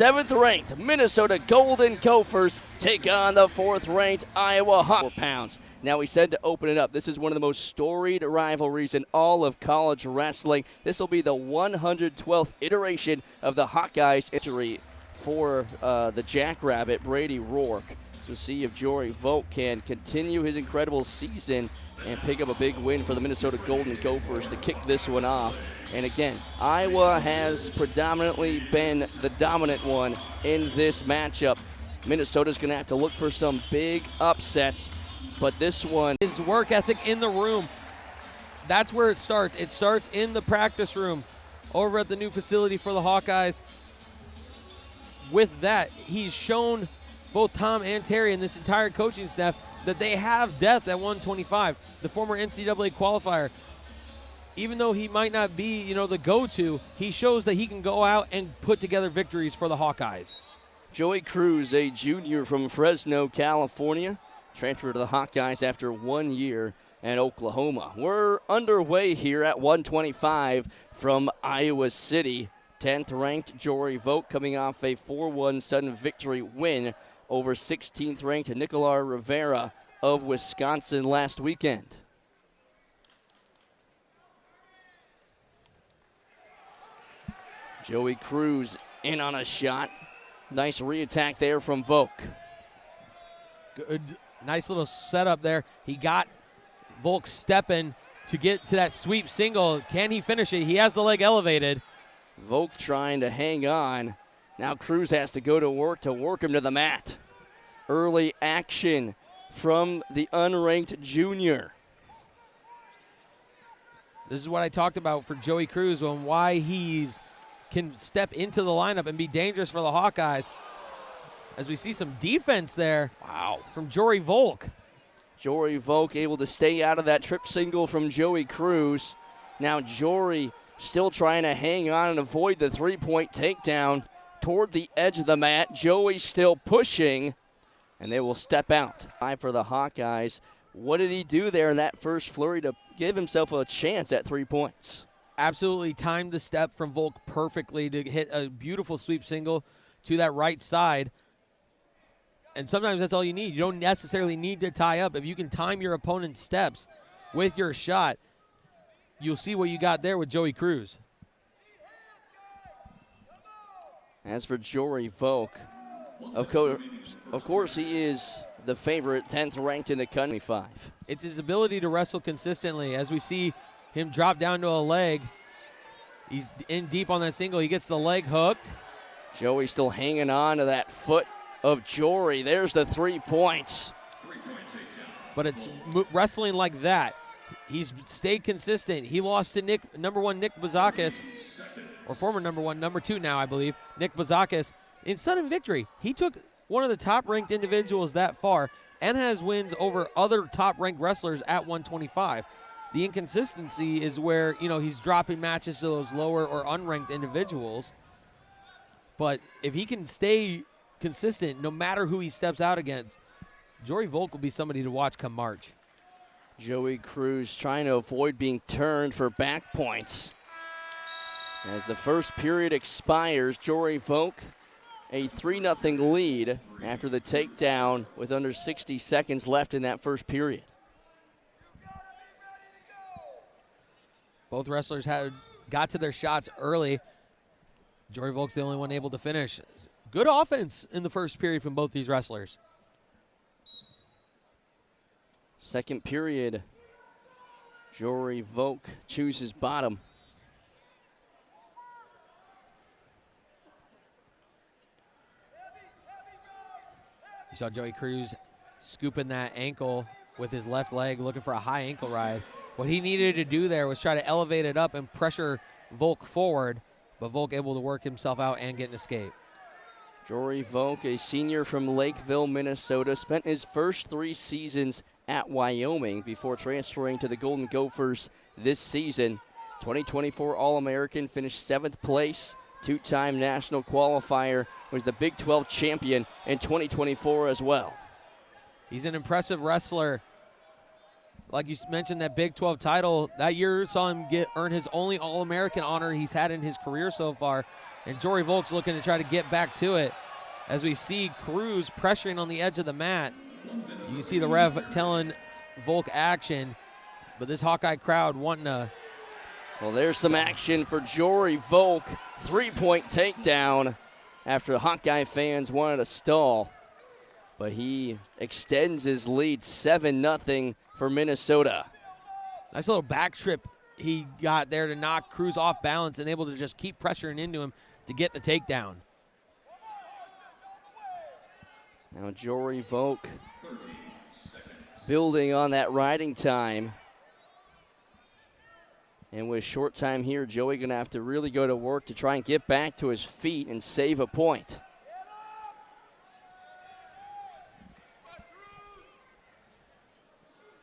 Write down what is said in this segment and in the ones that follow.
7th-ranked Minnesota Golden Gophers take on the 4th-ranked Iowa Hawkeyes. 4 pounds. Now we said to open it up, this is one of the most storied rivalries in all of college wrestling. This will be the 112th iteration of the Hawkeyes victory for the Jackrabbit, Brady Rourke. So see if Jory Vogt can continue his incredible season and pick up a big win for the Minnesota Golden Gophers to kick this one off. And again, Iowa has predominantly been the dominant one in this matchup. Minnesota's going to have to look for some big upsets, but this one... His work ethic in the room, that's where it starts. It starts in the practice room over at the new facility for the Hawkeyes. With that, he's shown both Tom and Terry and this entire coaching staff that they have depth at 125. The former NCAA qualifier, even though he might not be, the go-to, he shows that he can go out and put together victories for the Hawkeyes. Joey Cruz, a junior from Fresno, California, transferred to the Hawkeyes after 1 year at Oklahoma. We're underway here at 125 from Iowa City. 10th-ranked Jory Vogt coming off a 4-1 sudden victory win over 16th-ranked Nicolas Rivera of Wisconsin last weekend. Joey Cruz in on a shot. Nice re-attack there from Vogt. Good, nice little setup there. He got Vogt stepping to get to that sweep single. Can he finish it? He has the leg elevated. Vogt trying to hang on. Now Cruz has to go to work him to the mat. Early action from the unranked junior. This is what I talked about for Joey Cruz and why he's can step into the lineup and be dangerous for the Hawkeyes. As we see some defense there. Wow. From Jory Vogt. Jory Vogt able to stay out of that trip single from Joey Cruz. Now Jory still trying to hang on and avoid the three-point takedown toward the edge of the mat. Joey still pushing, and they will step out. For the Hawkeyes, what did he do there in that first flurry to give himself a chance at 3 points? Absolutely timed the step from Vogt perfectly to hit a beautiful sweep single to that right side. And sometimes that's all you need. You don't necessarily need to tie up. If you can time your opponent's steps with your shot, you'll see what you got there with Joey Cruz. As for Jory Vogt, of course he is the favorite, 10th ranked in the country. 5. It's his ability to wrestle consistently. As we see him drop down to a leg, he's in deep on that single. He gets the leg hooked. Joey still hanging on to that foot of Jory. There's the 3 points. But it's wrestling like that. He's stayed consistent. He lost to number 1 Nick Bazakis, or former number 2 now, I believe, Nick Bazakis, in sudden victory. He took one of the top-ranked individuals that far and has wins over other top-ranked wrestlers at 125. The inconsistency is where, he's dropping matches to those lower or unranked individuals. But if he can stay consistent, no matter who he steps out against, Jory Vogt will be somebody to watch come March. Joey Cruz trying to avoid being turned for back points. As the first period expires, Jory Vogt a 3-0 lead after the takedown with under 60 seconds left in that first period. Both wrestlers got to their shots early. Jory Vogt's the only one able to finish. Good offense in the first period from both these wrestlers. Second period, Jory Vogt chooses bottom. You saw Joey Cruz scooping that ankle with his left leg, looking for a high ankle ride. What he needed to do there was try to elevate it up and pressure Vogt forward, but Vogt able to work himself out and get an escape. Jory Vogt, a senior from Lakeville, Minnesota, spent his first 3 seasons at Wyoming before transferring to the Golden Gophers this season. 2024 All-American, finished 7th place, 2-time national qualifier, was the Big 12 champion in 2024 as well. He's an impressive wrestler. Like you mentioned, that Big 12 title, that year saw him earn his only All-American honor he's had in his career so far. and Jory Volk's looking to try to get back to it. As we see Cruz pressuring on the edge of the mat. You can see the ref telling Volk action, but this Hawkeye crowd wanting to. Well, there's some action for Jory Volk. 3-point takedown after the Hawkeye fans wanted to stall. But he extends his lead 7-0 for Minnesota. Nice little back trip he got there to knock Cruz off balance and able to just keep pressuring into him to get the takedown. Now Jory Volk building on that riding time. And with short time here, Joey going to have to really go to work to try and get back to his feet and save a point.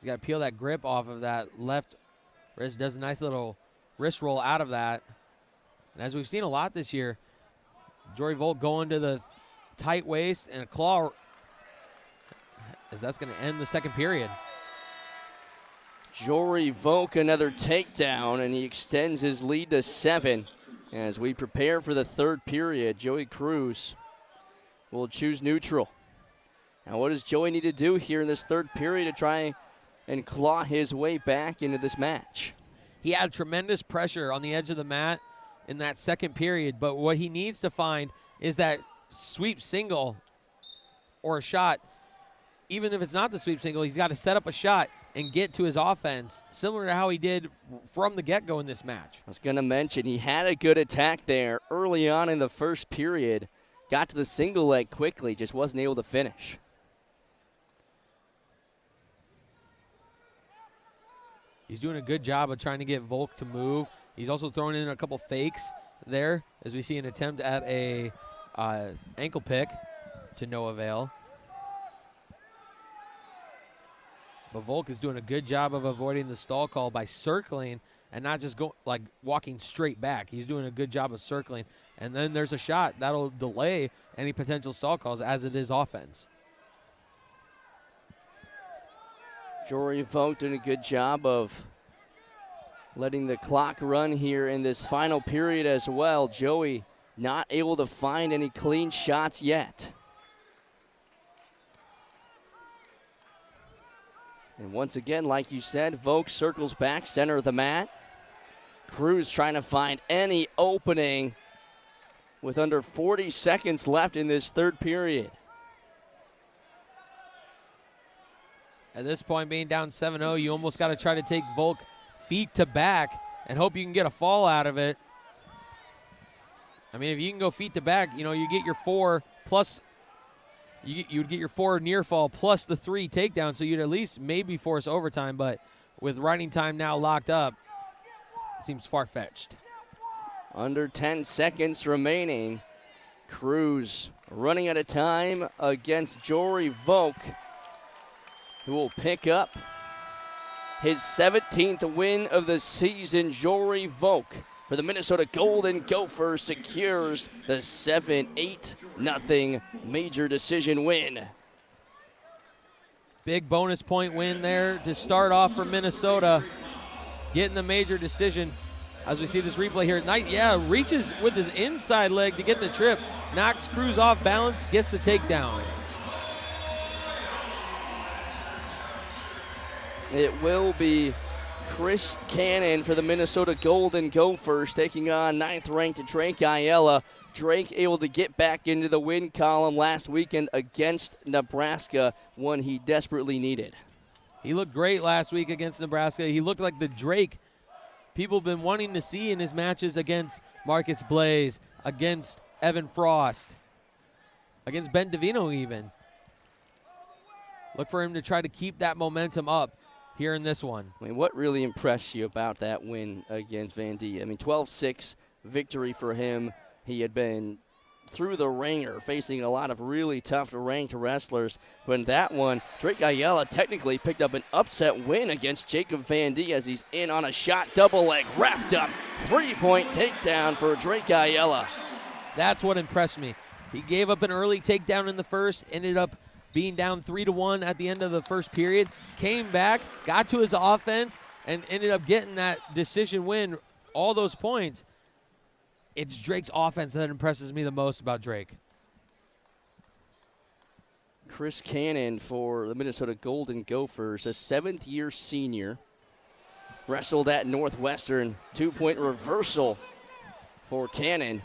He's got to peel that grip off of that left wrist. Does a nice little wrist roll out of that. And as we've seen a lot this year, Jory Volk going to the tight waist and a claw, as that's going to end the second period. Jory Volk another takedown, and he extends his lead to 7. As we prepare for the third period, Joey Cruz will choose neutral. Now what does Joey need to do here in this third period to try and claw his way back into this match? He had tremendous pressure on the edge of the mat in that second period, but what he needs to find is that sweep single or a shot. Even if it's not the sweep single, he's got to set up a shot and get to his offense, similar to how he did from the get-go in this match. I was going to mention, he had a good attack there early on in the first period. Got to the single leg quickly, just wasn't able to finish. He's doing a good job of trying to get Volk to move. He's also throwing in a couple fakes there, as we see an attempt at a ankle pick to no avail. But Volk is doing a good job of avoiding the stall call by circling and not just walking straight back. He's doing a good job of circling. And then there's a shot that'll delay any potential stall calls, as it is offense. Jory Volk doing a good job of letting the clock run here in this final period as well. Joey not able to find any clean shots yet. And once again, like you said, Volk circles back, center of the mat. Cruz trying to find any opening with under 40 seconds left in this third period. At this point, being down 7-0, you almost got to try to take Volk feet to back and hope you can get a fall out of it. I mean, if you can go feet to back, you get your 4 plus. You would get your 4 near fall plus the 3 takedown, so you'd at least maybe force overtime. But with riding time now locked up, it seems far-fetched. Under 10 seconds remaining. Cruz running out of time against Jory Volk, who will pick up his 17th win of the season. Jory Volk for the Minnesota Golden Gophers secures the 7-8-0 major decision win. Big bonus point win there to start off for Minnesota, getting the major decision. As we see this replay here, Knight, reaches with his inside leg to get the trip, knocks Cruz off balance, gets the takedown. It will be Chris Cannon for the Minnesota Golden Gophers taking on 9th-ranked Drake Ayala. Drake able to get back into the win column last weekend against Nebraska, one he desperately needed. He looked great last week against Nebraska. He looked like the Drake people have been wanting to see in his matches against Marcus Blaze, against Evan Frost, against Ben Davino even. Look for him to try to keep that momentum up here in this one. I mean, what really impressed you about that win against Van D? I mean, 12-6 victory for him. He had been through the ringer, facing a lot of really tough ranked wrestlers. But in that one, Drake Ayala technically picked up an upset win against Jacob Van D as he's in on a shot, double leg, wrapped up, 3-point takedown for Drake Ayala. That's what impressed me. He gave up an early takedown in the first, ended up being down 3-1 at the end of the first period, came back, got to his offense, and ended up getting that decision win, all those points, it's Drake's offense that impresses me the most about Drake. Chris Cannon for the Minnesota Golden Gophers, a 7th-year senior. Wrestled at Northwestern. 2-point reversal for Cannon.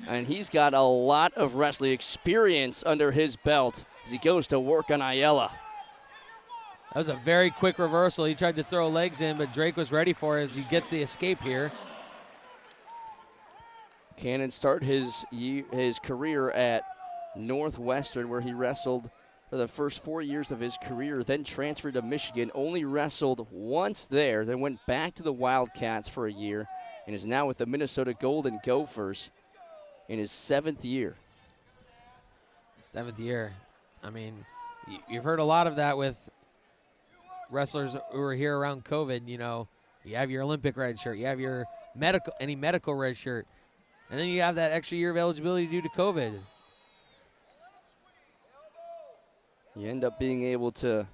And he's got a lot of wrestling experience under his belt as he goes to work on Ayala. That was a very quick reversal. He tried to throw legs in, but Drake was ready for it as he gets the escape here. Cannon started his career at Northwestern, where he wrestled for the first 4 years of his career, then transferred to Michigan, only wrestled once there, then went back to the Wildcats for a year, and is now with the Minnesota Golden Gophers in his 7th year. 7th year. I mean, you've heard a lot of that with wrestlers who are here around COVID. You know, you have your Olympic red shirt, you have your medical red shirt, and then you have that extra year of eligibility due to COVID. You end up being able to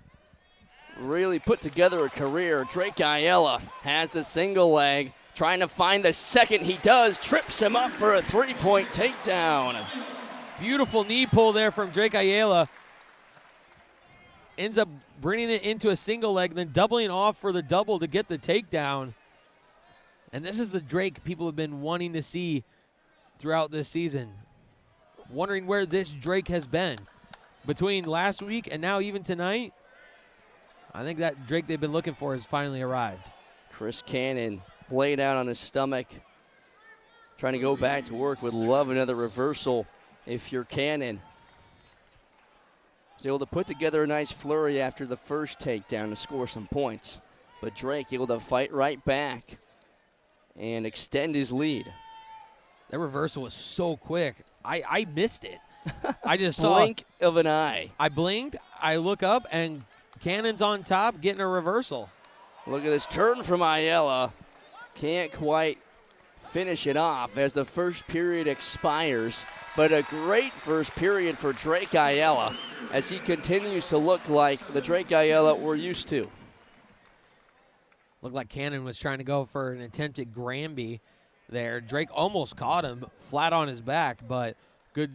really put together a career. Drake Ayala has the single leg, trying to find the second. He does, trips him up for a 3-point takedown. Beautiful knee pull there from Drake Ayala. Ends up bringing it into a single leg, then doubling off for the double to get the takedown. And this is the Drake people have been wanting to see throughout this season. Wondering where this Drake has been. Between last week and now even tonight, I think that Drake they've been looking for has finally arrived. Chris Cannon laid out on his stomach, trying to go back to work. Would love another reversal if you're Cannon. Was able to put together a nice flurry after the first takedown to score some points. But Drake able to fight right back and extend his lead. That reversal was so quick. I missed it. I just saw. Blink of an eye. I blinked, I look up, and Cannon's on top getting a reversal. Look at this turn from Ayala. Can't quite finish it off as the first period expires. But a great first period for Drake Ayala as he continues to look like the Drake Ayala we're used to. Looked like Cannon was trying to go for an attempted Granby there. Drake almost caught him flat on his back, but good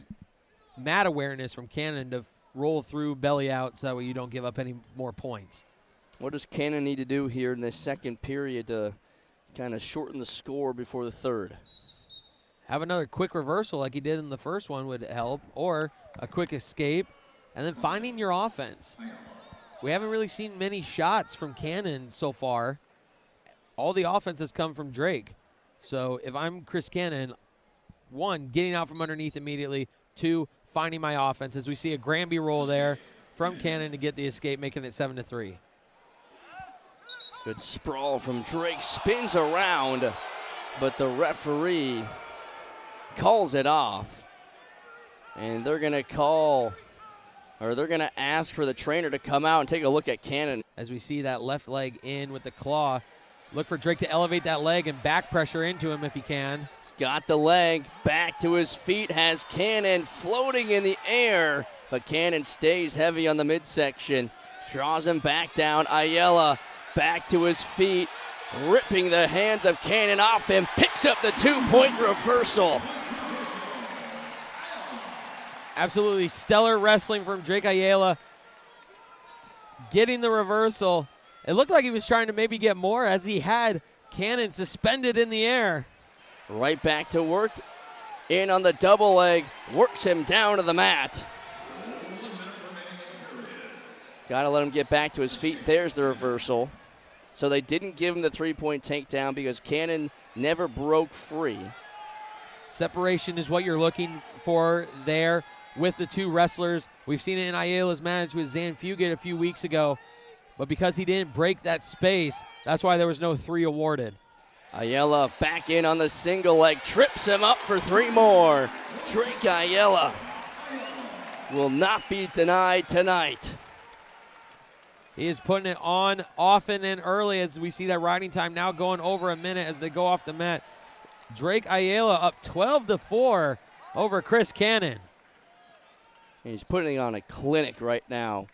mat awareness from Cannon to roll through belly out so that way you don't give up any more points. What does Cannon need to do here in this second period to kind of shorten the score before the third? Have another quick reversal like he did in the first one would help, or a quick escape, and then finding your offense. We haven't really seen many shots from Cannon so far. All the offense has come from Drake. So if I'm Chris Cannon, 1, getting out from underneath immediately, 2, finding my offense, as we see a Granby roll there from Cannon to get the escape, making it 7-3. Good sprawl from Drake, spins around, but the referee calls it off. And they're going to ask for the trainer to come out and take a look at Cannon. As we see that left leg in with the claw, look for Drake to elevate that leg and back pressure into him if he can. He's got the leg, back to his feet, has Cannon floating in the air, but Cannon stays heavy on the midsection, draws him back down. Ayala back to his feet, ripping the hands of Cannon off him, picks up the 2-point reversal. Absolutely stellar wrestling from Drake Ayala. Getting the reversal. It looked like he was trying to maybe get more as he had Cannon suspended in the air. Right back to work. In on the double leg. Works him down to the mat. Got to let him get back to his feet. There's the reversal. So they didn't give him the 3-point takedown because Cannon never broke free. Separation is what you're looking for there with the two wrestlers. We've seen it in Ayala's match with Zan Fugit a few weeks ago. But because he didn't break that space, that's why there was no 3 awarded. Ayala back in on the single leg, trips him up for 3 more. Drake Ayala will not be denied tonight. He is putting it on often and early as we see that riding time now going over a minute as they go off the mat. Drake Ayala up 12-4 over Chris Cannon. And he's putting on a clinic right now.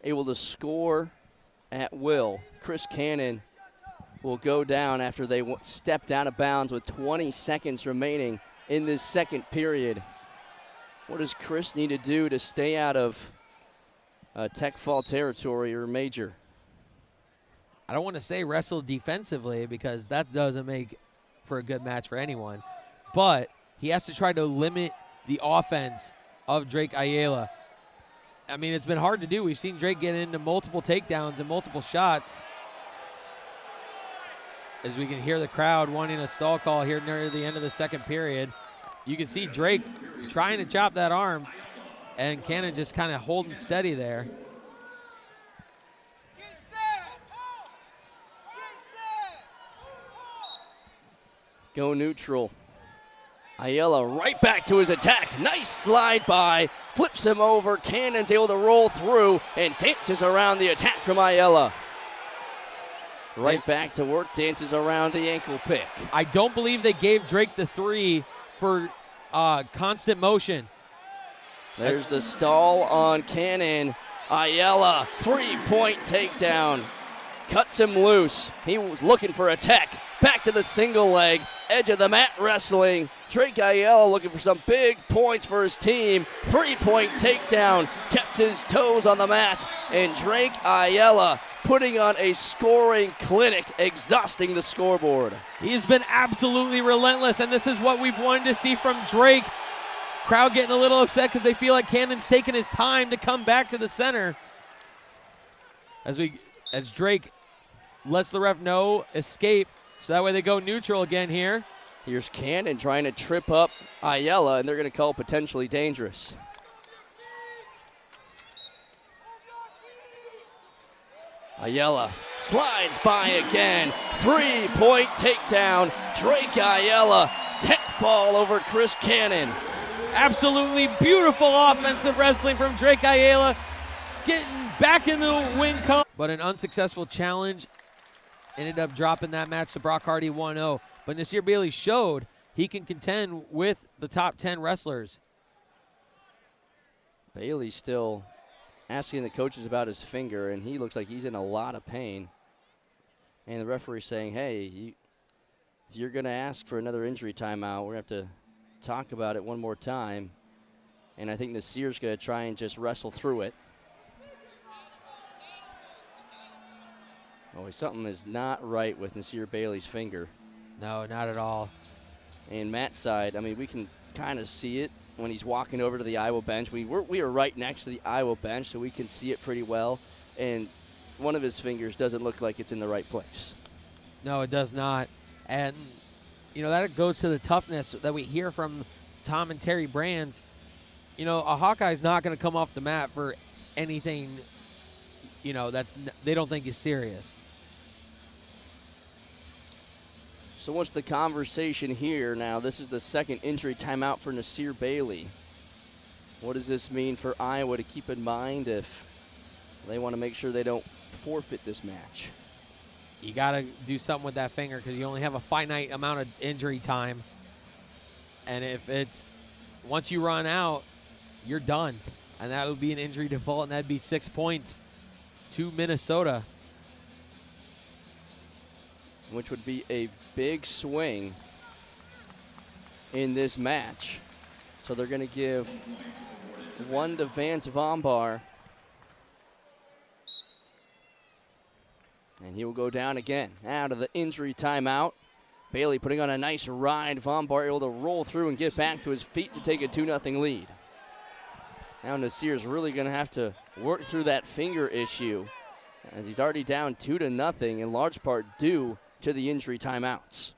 Able to score at will. Chris Cannon will go down after they stepped out of bounds with 20 seconds remaining in this second period. What does Chris need to do to stay out of tech fall territory or major? I don't want to say wrestle defensively because that doesn't make for a good match for anyone, but he has to try to limit the offense of Drake Ayala. I mean, it's been hard to do. We've seen Drake get into multiple takedowns and multiple shots. As we can hear the crowd wanting a stall call here near the end of the second period. You can see Drake trying to chop that arm, and Cannon just kind of holding steady there. Go neutral. Ayala right back to his attack. Nice slide by. Flips him over. Cannon's able to roll through and dances around the attack from Ayala. Right back to work. Dances around the ankle pick. I don't believe they gave Drake the 3 for constant motion. There's the stall on Cannon. Ayala, 3-point takedown. Cuts him loose. He was looking for a tech. Back to the single leg. Edge of the mat wrestling. Drake Ayala looking for some big points for his team. 3-point takedown. Kept his toes on the mat. And Drake Ayala putting on a scoring clinic, exhausting the scoreboard. He's been absolutely relentless, and this is what we've wanted to see from Drake. Crowd getting a little upset because they feel like Cannon's taking his time to come back to the center. As Drake lets the ref know, escape, so that way they go neutral again here. Here's Cannon trying to trip up Ayala, and they're going to call potentially dangerous. Ayala slides by again. 3-point takedown. Drake Ayala, tech fall over Chris Cannon. Absolutely beautiful offensive wrestling from Drake Ayala, getting back in the win column. But an unsuccessful challenge ended up dropping that match to Brock Hardy 1-0. But Nasir Bailey showed he can contend with the top 10 wrestlers. Bailey still asking the coaches about his finger, and he looks like he's in a lot of pain. And the referee saying, hey, if you're going to ask for another injury timeout, we're going to have to talk about it one more time. And I think Nasir's going to try and just wrestle through it. Oh, something is not right with Nasir Bailey's finger. No, not at all. And Matt's side, I mean, we can kind of see it when he's walking over to the Iowa bench. We are right next to the Iowa bench, so we can see it pretty well. And one of his fingers doesn't look like it's in the right place. No, it does not. And, you know, that goes to the toughness that we hear from Tom and Terry Brands. You know, a Hawkeye's not going to come off the mat for anything, you know, they don't think is serious. So what's the conversation here now? This is the second injury timeout for Nasir Bailey. What does this mean for Iowa to keep in mind if they want to make sure they don't forfeit this match? You got to do something with that finger because you only have a finite amount of injury time. And if it's, once you run out, you're done. And that would be an injury default, and that'd be 6 points to Minnesota. Which would be a big swing in this match. So they're going to give one to Vance Vombar. And he will go down again out of the injury timeout. Bailey putting on a nice ride. Vombar able to roll through and get back to his feet to take a 2-0 lead. Now Nasir's really going to have to work through that finger issue, as he's already down 2-0, in large part due to the injury timeouts.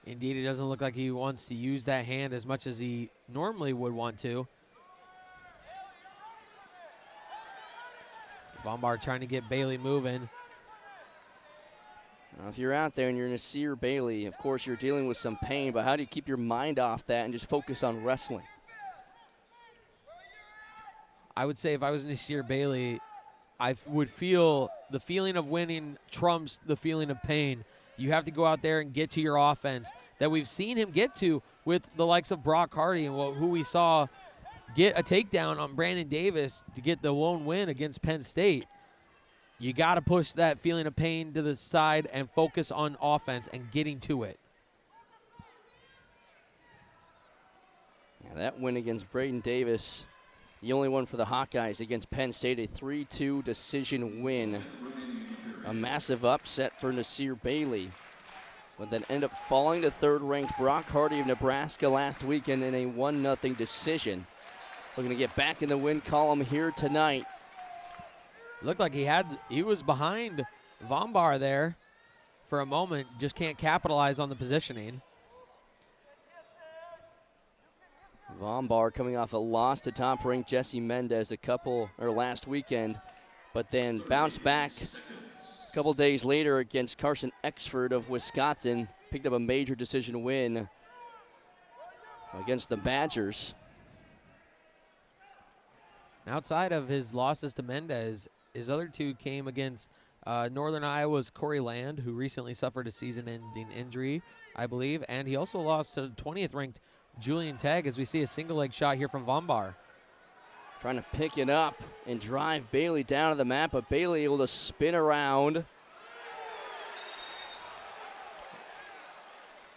Indeed, it doesn't look like he wants to use that hand as much as he normally would want to. Vombar trying to get Bailey moving. Now, if you're out there and you're Nasir Bailey, of course you're dealing with some pain, but how do you keep your mind off that and just focus on wrestling? I would say if I was Nasir Bailey, I would feel the feeling of winning trumps the feeling of pain. You have to go out there and get to your offense that we've seen him get to with the likes of Brock Hardy and who we saw get a takedown on Brandon Davis to get the lone win against Penn State. You got to push that feeling of pain to the side and focus on offense and getting to it. Yeah, that win against Braden Davis, the only one for the Hawkeyes against Penn State, a 3-2 decision win. A massive upset for Nasir Bailey, but then end up falling to third-ranked Brock Hardy of Nebraska last weekend in a 1-0 decision. Looking to get back in the win column here tonight. Looked like he was behind Von Bar there for a moment, just can't capitalize on the positioning. Von Bar coming off a loss to top-ranked Jesse Mendez last weekend, but then bounced back a couple days later against Carson Exford of Wisconsin. Picked up a major decision win against the Badgers. Outside of his losses to Mendez, his other two came against Northern Iowa's Corey Land, who recently suffered a season-ending injury, I believe, and he also lost to 20th-ranked Julian Tagg, as we see a single-leg shot here from Von Bar. Trying to pick it up and drive Bailey down to the mat, but Bailey able to spin around.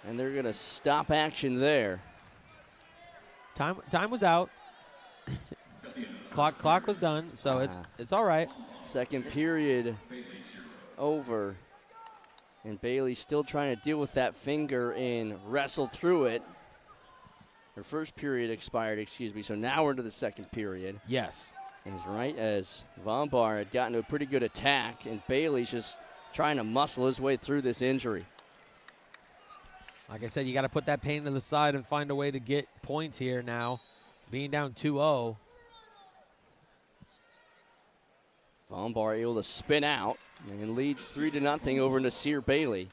And they're going to stop action there. Time was out. Clock was done, so it's all right. Second period over. And Bailey still trying to deal with that finger and wrestle through it. Her first period expired, so now we're into the second period. Yes. And as right as Von Bar had gotten to a pretty good attack, and Bailey's just trying to muscle his way through this injury. Like I said, you got to put that pain to the side and find a way to get points here now, being down 2-0. Von Bar able to spin out and leads 3-0 over Nasir Bailey.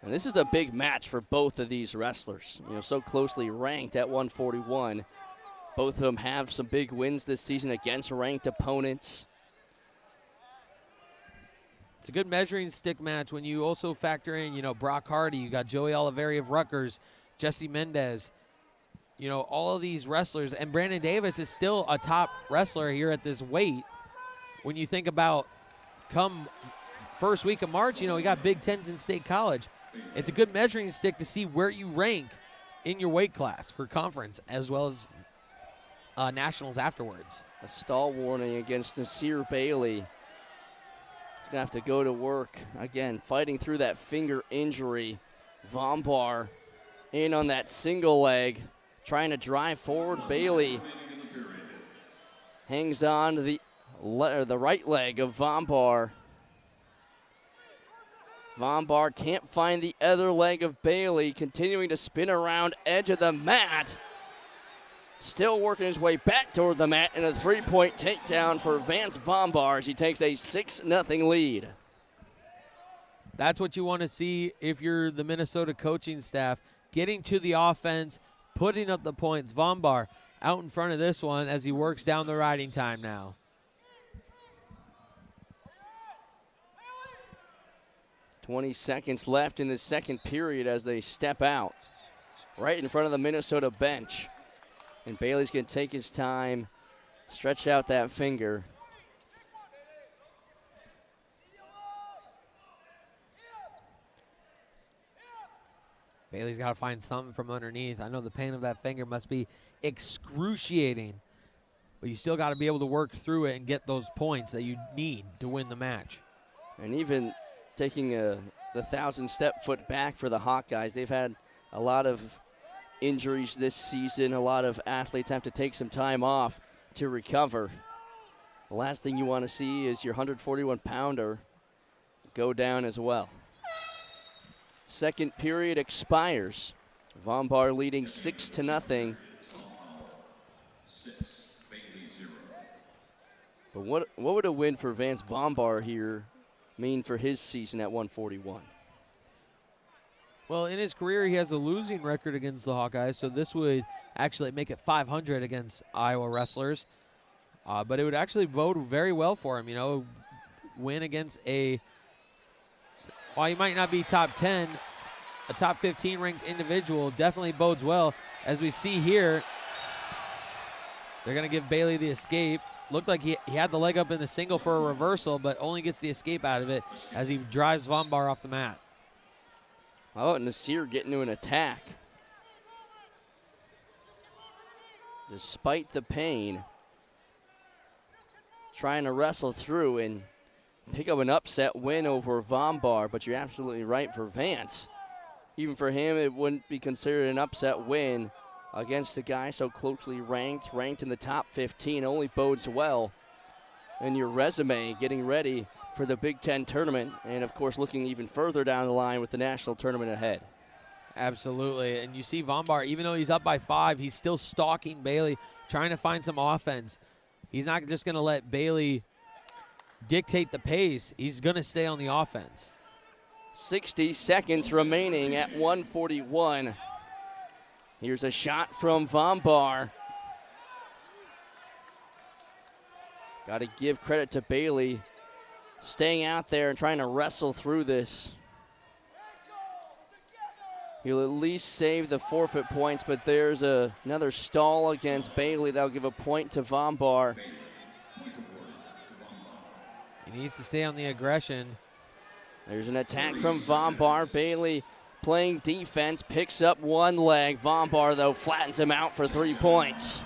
And this is a big match for both of these wrestlers, so closely ranked at 141. Both of them have some big wins this season against ranked opponents. It's a good measuring stick match when you also factor in, Brock Hardy, you got Joey Oliveri of Rutgers, Jesse Mendez, all of these wrestlers. And Brandon Davis is still a top wrestler here at this weight. When you think about come first week of March, we got Big Tens in State College. It's a good measuring stick to see where you rank in your weight class for conference as well as nationals afterwards. A stall warning against Nasir Bailey. He's going to have to go to work. Again, fighting through that finger injury. Von Bar in on that single leg, trying to drive forward. Bailey hangs on to the right leg of Von Bar. Von Bar can't find the other leg of Bailey, continuing to spin around edge of the mat. Still working his way back toward the mat, and a three-point takedown for Vance Von Bar as he takes a 6-0 lead. That's what you want to see if you're the Minnesota coaching staff, getting to the offense, putting up the points. Von Bar out in front of this one as he works down the riding time now. 20 seconds left in the second period as they step out right in front of the Minnesota bench. And Bailey's going to take his time, stretch out that finger. Bailey's got to find something from underneath. I know the pain of that finger must be excruciating, but you still got to be able to work through it and get those points that you need to win the match. And even taking the 1,000-step foot back for the Hawkeyes, they've had a lot of injuries this season. A lot of athletes have to take some time off to recover. The last thing you want to see is your 141-pounder go down as well. Second period expires. Von Bar leading 6-0. But what would a win for Vance Von Bar here mean for his season at 141? Well, in his career, he has a losing record against the Hawkeyes, so this would actually make it 500 against Iowa wrestlers. But it would actually bode very well for him, win against while he might not be top 10, a top 15 ranked individual definitely bodes well. As we see here, they're going to give Bailey the escape. looked like he had the leg up in the single for a reversal, but only gets the escape out of it as he drives Von Bar off the mat. How about Nasir getting to an attack? Despite the pain, trying to wrestle through and pick up an upset win over Von Bar, but you're absolutely right for Vance. Even for him, it wouldn't be considered an upset win against a guy so closely ranked in the top 15. Only bodes well in your resume getting ready for the Big Ten tournament, and of course looking even further down the line with the national tournament ahead. Absolutely, and you see Von Bar, even though he's up by 5, he's still stalking Bailey, trying to find some offense. He's not just going to let Bailey dictate the pace. He's going to stay on the offense. 60 seconds remaining at 141. Here's a shot from Von Bar. Got to give credit to Bailey staying out there and trying to wrestle through this. He'll at least save the forfeit points, but there's another stall against Bailey. That'll give a point to Von Bar. He needs to stay on the aggression. There's an attack from Von Bar. Bailey playing defense, picks up one leg. Von Bar, though, flattens him out for 3 points.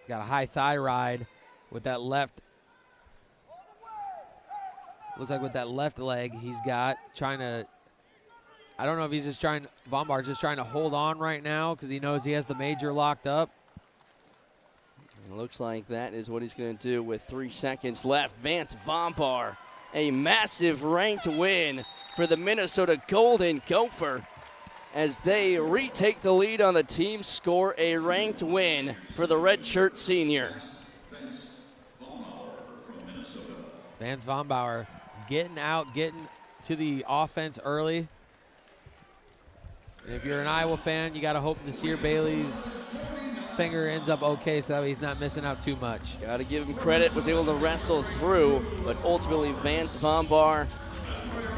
Got a high thigh ride with that left. Looks like with that left leg he's got, trying to, I don't know if he's just trying, Von Bar's just trying to hold on right now because he knows he has the major locked up. It looks like that is what he's going to do with 3 seconds left. Vance Von Bar, a massive ranked win for the Minnesota Golden Gopher as they retake the lead on the team score. A ranked win for the redshirt senior. Vance Von Bar getting out, getting to the offense early. And if you're an Iowa fan, you got to hope Nasir Bailey's finger ends up okay so that way he's not missing out too much. Got to give him credit, was able to wrestle through, but ultimately Vance Von Bar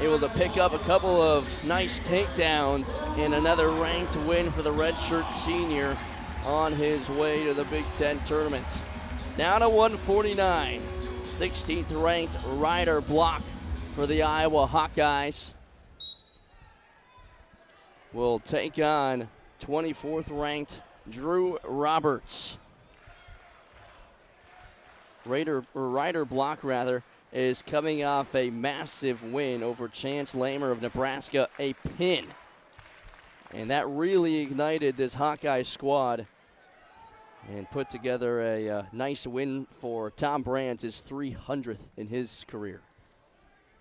able to pick up a couple of nice takedowns and another ranked win for the redshirt senior on his way to the Big Ten tournament. Down to 149, 16th ranked Ryder Block for the Iowa Hawkeyes. Will take on 24th ranked Drew Roberts. Ryder Block is coming off a massive win over Chance Lamer of Nebraska, a pin. And that really ignited this Hawkeye squad and put together a nice win for Tom Brands, his 300th in his career.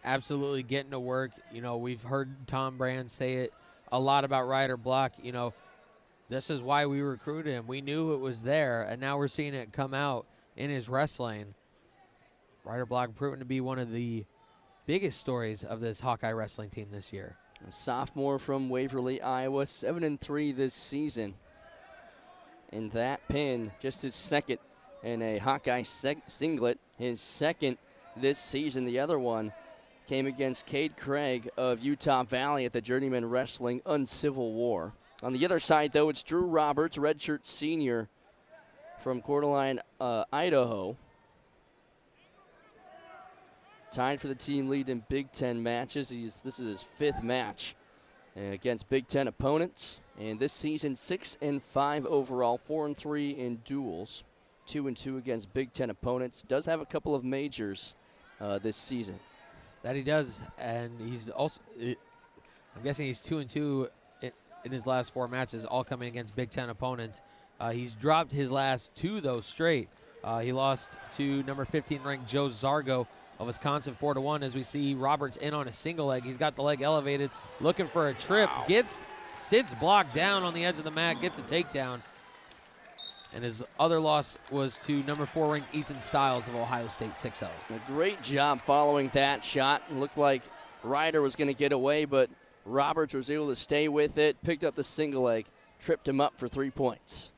Absolutely getting to work. You know, we've heard Tom Brands say it a lot about Ryder Block. You know, this is why we recruited him. We knew it was there, and now we're seeing it come out in his wrestling. Ryder Block proven to be one of the biggest stories of this Hawkeye wrestling team this year. A sophomore from Waverly, Iowa, 7-3 this season. And that pin, just his second in a Hawkeye singlet, his second this season. The other one came against Cade Craig of Utah Valley at the Journeyman Wrestling Uncivil War. On the other side, though, it's Drew Roberts, redshirt senior from Coeur d'Alene, Idaho. Tied for the team lead in Big Ten matches. This is his 5th match against Big Ten opponents. And this season, 6-5 overall, 4-3 in duels, 2-2 against Big Ten opponents. Does have a couple of majors this season. That he does, and he's also, I'm guessing he's 2-2 in his last 4 matches, all coming against Big Ten opponents. He's dropped his last 2, though, straight. He lost to number 15 ranked Joe Zargo of Wisconsin 4-1 as we see Roberts in on a single leg. He's got the leg elevated, looking for a trip, sits blocked down on the edge of the mat, gets a takedown. And his other loss was to number 4 ranked Ethan Stiles of Ohio State 6-0. A great job following that shot. It looked like Ryder was going to get away, but Roberts was able to stay with it, picked up the single leg, tripped him up for 3 points.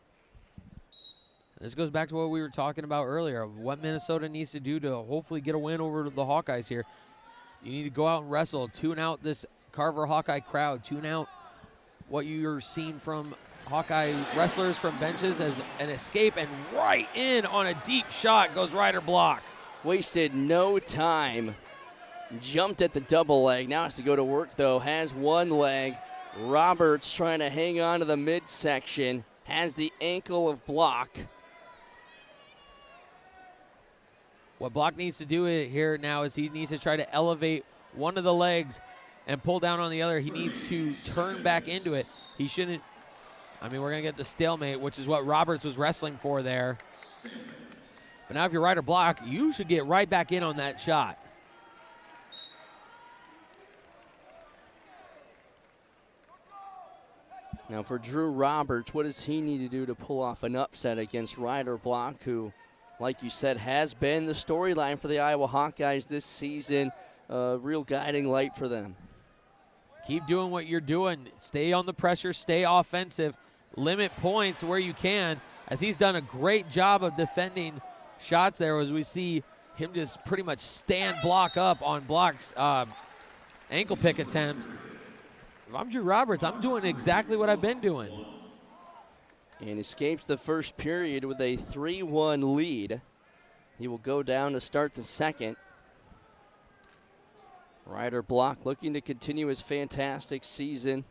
This goes back to what we were talking about earlier, of what Minnesota needs to do to hopefully get a win over the Hawkeyes here. You need to go out and wrestle, tune out this Carver Hawkeye crowd, tune out what you're seeing from Hawkeye wrestlers from benches as an escape, and right in on a deep shot goes Ryder block. Wasted no time. Jumped at the double leg. Now has to go to work, though. Has one leg. Roberts trying to hang on to the midsection. Has the ankle of block. What Block needs to do here now is he needs to try to elevate one of the legs and pull down on the other. He needs to turn back into it. He shouldn't. I mean, we're going to get the stalemate, which is what Roberts was wrestling for there. But now if you're Ryder Block, you should get right back in on that shot. Now for Drew Roberts, what does he need to do to pull off an upset against Ryder Block, who, like you said, has been the storyline for the Iowa Hawkeyes this season, real guiding light for them? Keep doing what you're doing. Stay on the pressure, stay offensive, limit points where you can, as he's done a great job of defending shots there, as we see him just pretty much stand Block up on Block's ankle pick attempt. If I'm Drew Roberts, I'm doing exactly what I've been doing. And escapes the first period with a 3-1 lead. He will go down to start the second. Ryder Block looking to continue his fantastic season.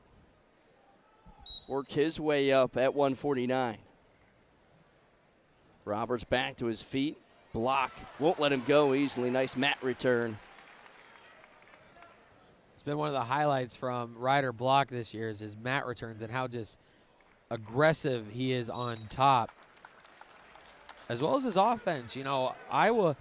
Work his way up at 149. Roberts back to his feet. Block won't let him go easily. Nice mat return. It's been one of the highlights from Ryder Block this year is his mat returns and how just aggressive he is on top, as well as his offense. You know, Iowa,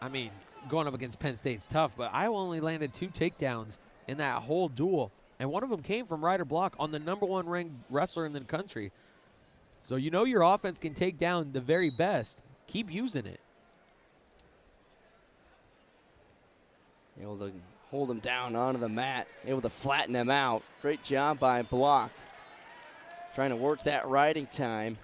I mean, going up against Penn State's tough, but Iowa only landed 2 takedowns in that whole duel, and one of them came from Ryder Block on the #1 ranked wrestler in the country. So you know your offense can take down the very best. Keep using it. Able to hold him down onto the mat, able to flatten him out. Great job by Block. Trying to work that riding time.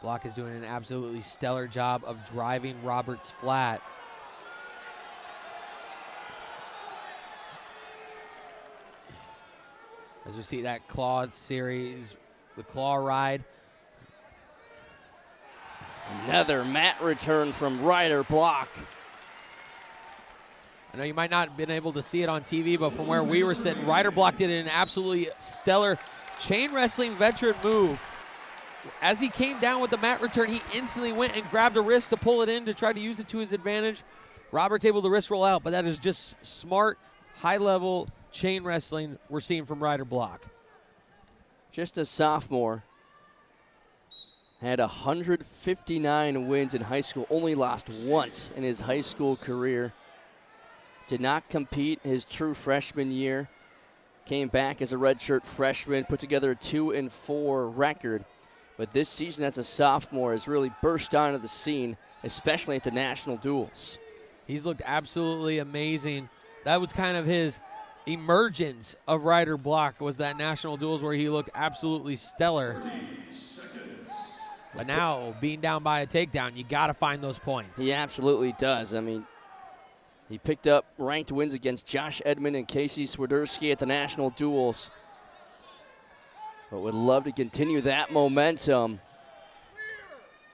Block is doing an absolutely stellar job of driving Roberts flat. As we see that claw series, the claw ride. Another mat return from Ryder Block. I know you might not have been able to see it on TV, but from where we were sitting, Ryder Block did an absolutely stellar chain wrestling veteran move. As he came down with the mat return, he instantly went and grabbed a wrist to pull it in to try to use it to his advantage. Roberts able to wrist roll out, but that is just smart, high-level chain wrestling we're seeing from Ryder Block. Just a sophomore. Had 159 wins in high school, only lost once in his high school career. Did not compete his true freshman year. Came back as a redshirt freshman, put together a 2-4 record. But this season as a sophomore has really burst onto the scene, especially at the national duels. He's looked absolutely amazing. That was kind of his emergence of Ryder Block, was that national duels where he looked absolutely stellar. But now, being down by a takedown, you got to find those points. He absolutely does. I mean, he picked up ranked wins against Josh Edmond and Casey Swiderski at the national duels. But would love to continue that momentum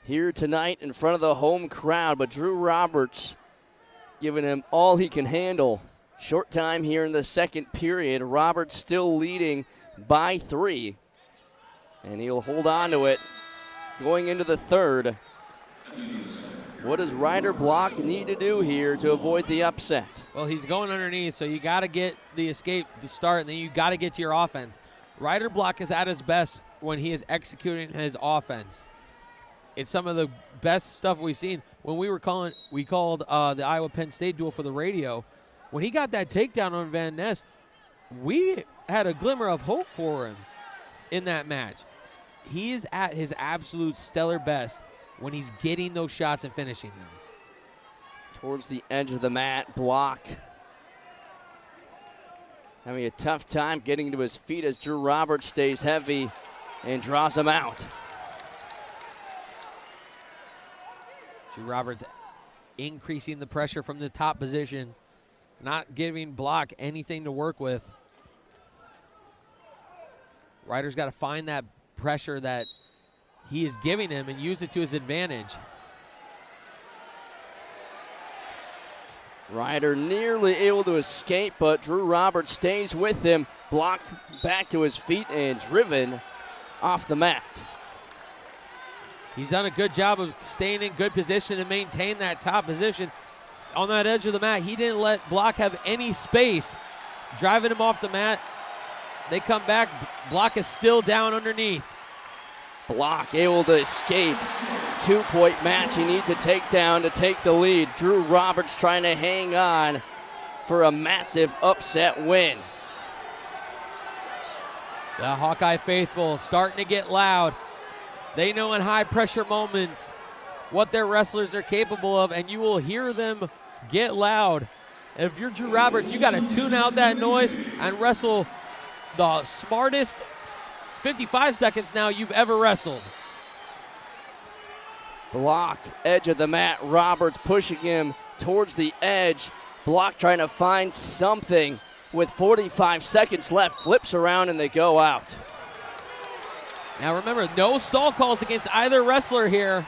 here tonight in front of the home crowd. But Drew Roberts giving him all he can handle. Short time here in the second period. Roberts still leading by 3. And he'll hold on to it going into the third. What does Ryder Block need to do here to avoid the upset? Well, he's going underneath, so you got to get the escape to start, and then you got to get to your offense. Ryder Block is at his best when he is executing his offense. It's some of the best stuff we've seen. When we called the Iowa-Penn State duel for the radio, when he got that takedown on Van Ness, we had a glimmer of hope for him in that match. He is at his absolute stellar best when he's getting those shots and finishing them. Towards the edge of the mat, Block having a tough time getting to his feet as Drew Roberts stays heavy and draws him out. Drew Roberts increasing the pressure from the top position, not giving Block anything to work with. Ryder's got to find that pressure that he is giving him and use it to his advantage. Ryder nearly able to escape, but Drew Roberts stays with him. Block back to his feet and driven off the mat. He's done a good job of staying in good position and maintain that top position. On that edge of the mat, he didn't let Block have any space, driving him off the mat. They come back, Block is still down underneath. Block able to escape. 2-point match. He needs a takedown to take the lead. Drew Roberts trying to hang on for a massive upset win. The Hawkeye faithful starting to get loud. They know in high pressure moments what their wrestlers are capable of, and you will hear them get loud. If you're Drew Roberts, you got to tune out that noise and wrestle the smartest 55 seconds now you've ever wrestled. Block, edge of the mat. Roberts pushing him towards the edge. Block trying to find something with 45 seconds left. Flips around and they go out. Now remember, no stall calls against either wrestler here.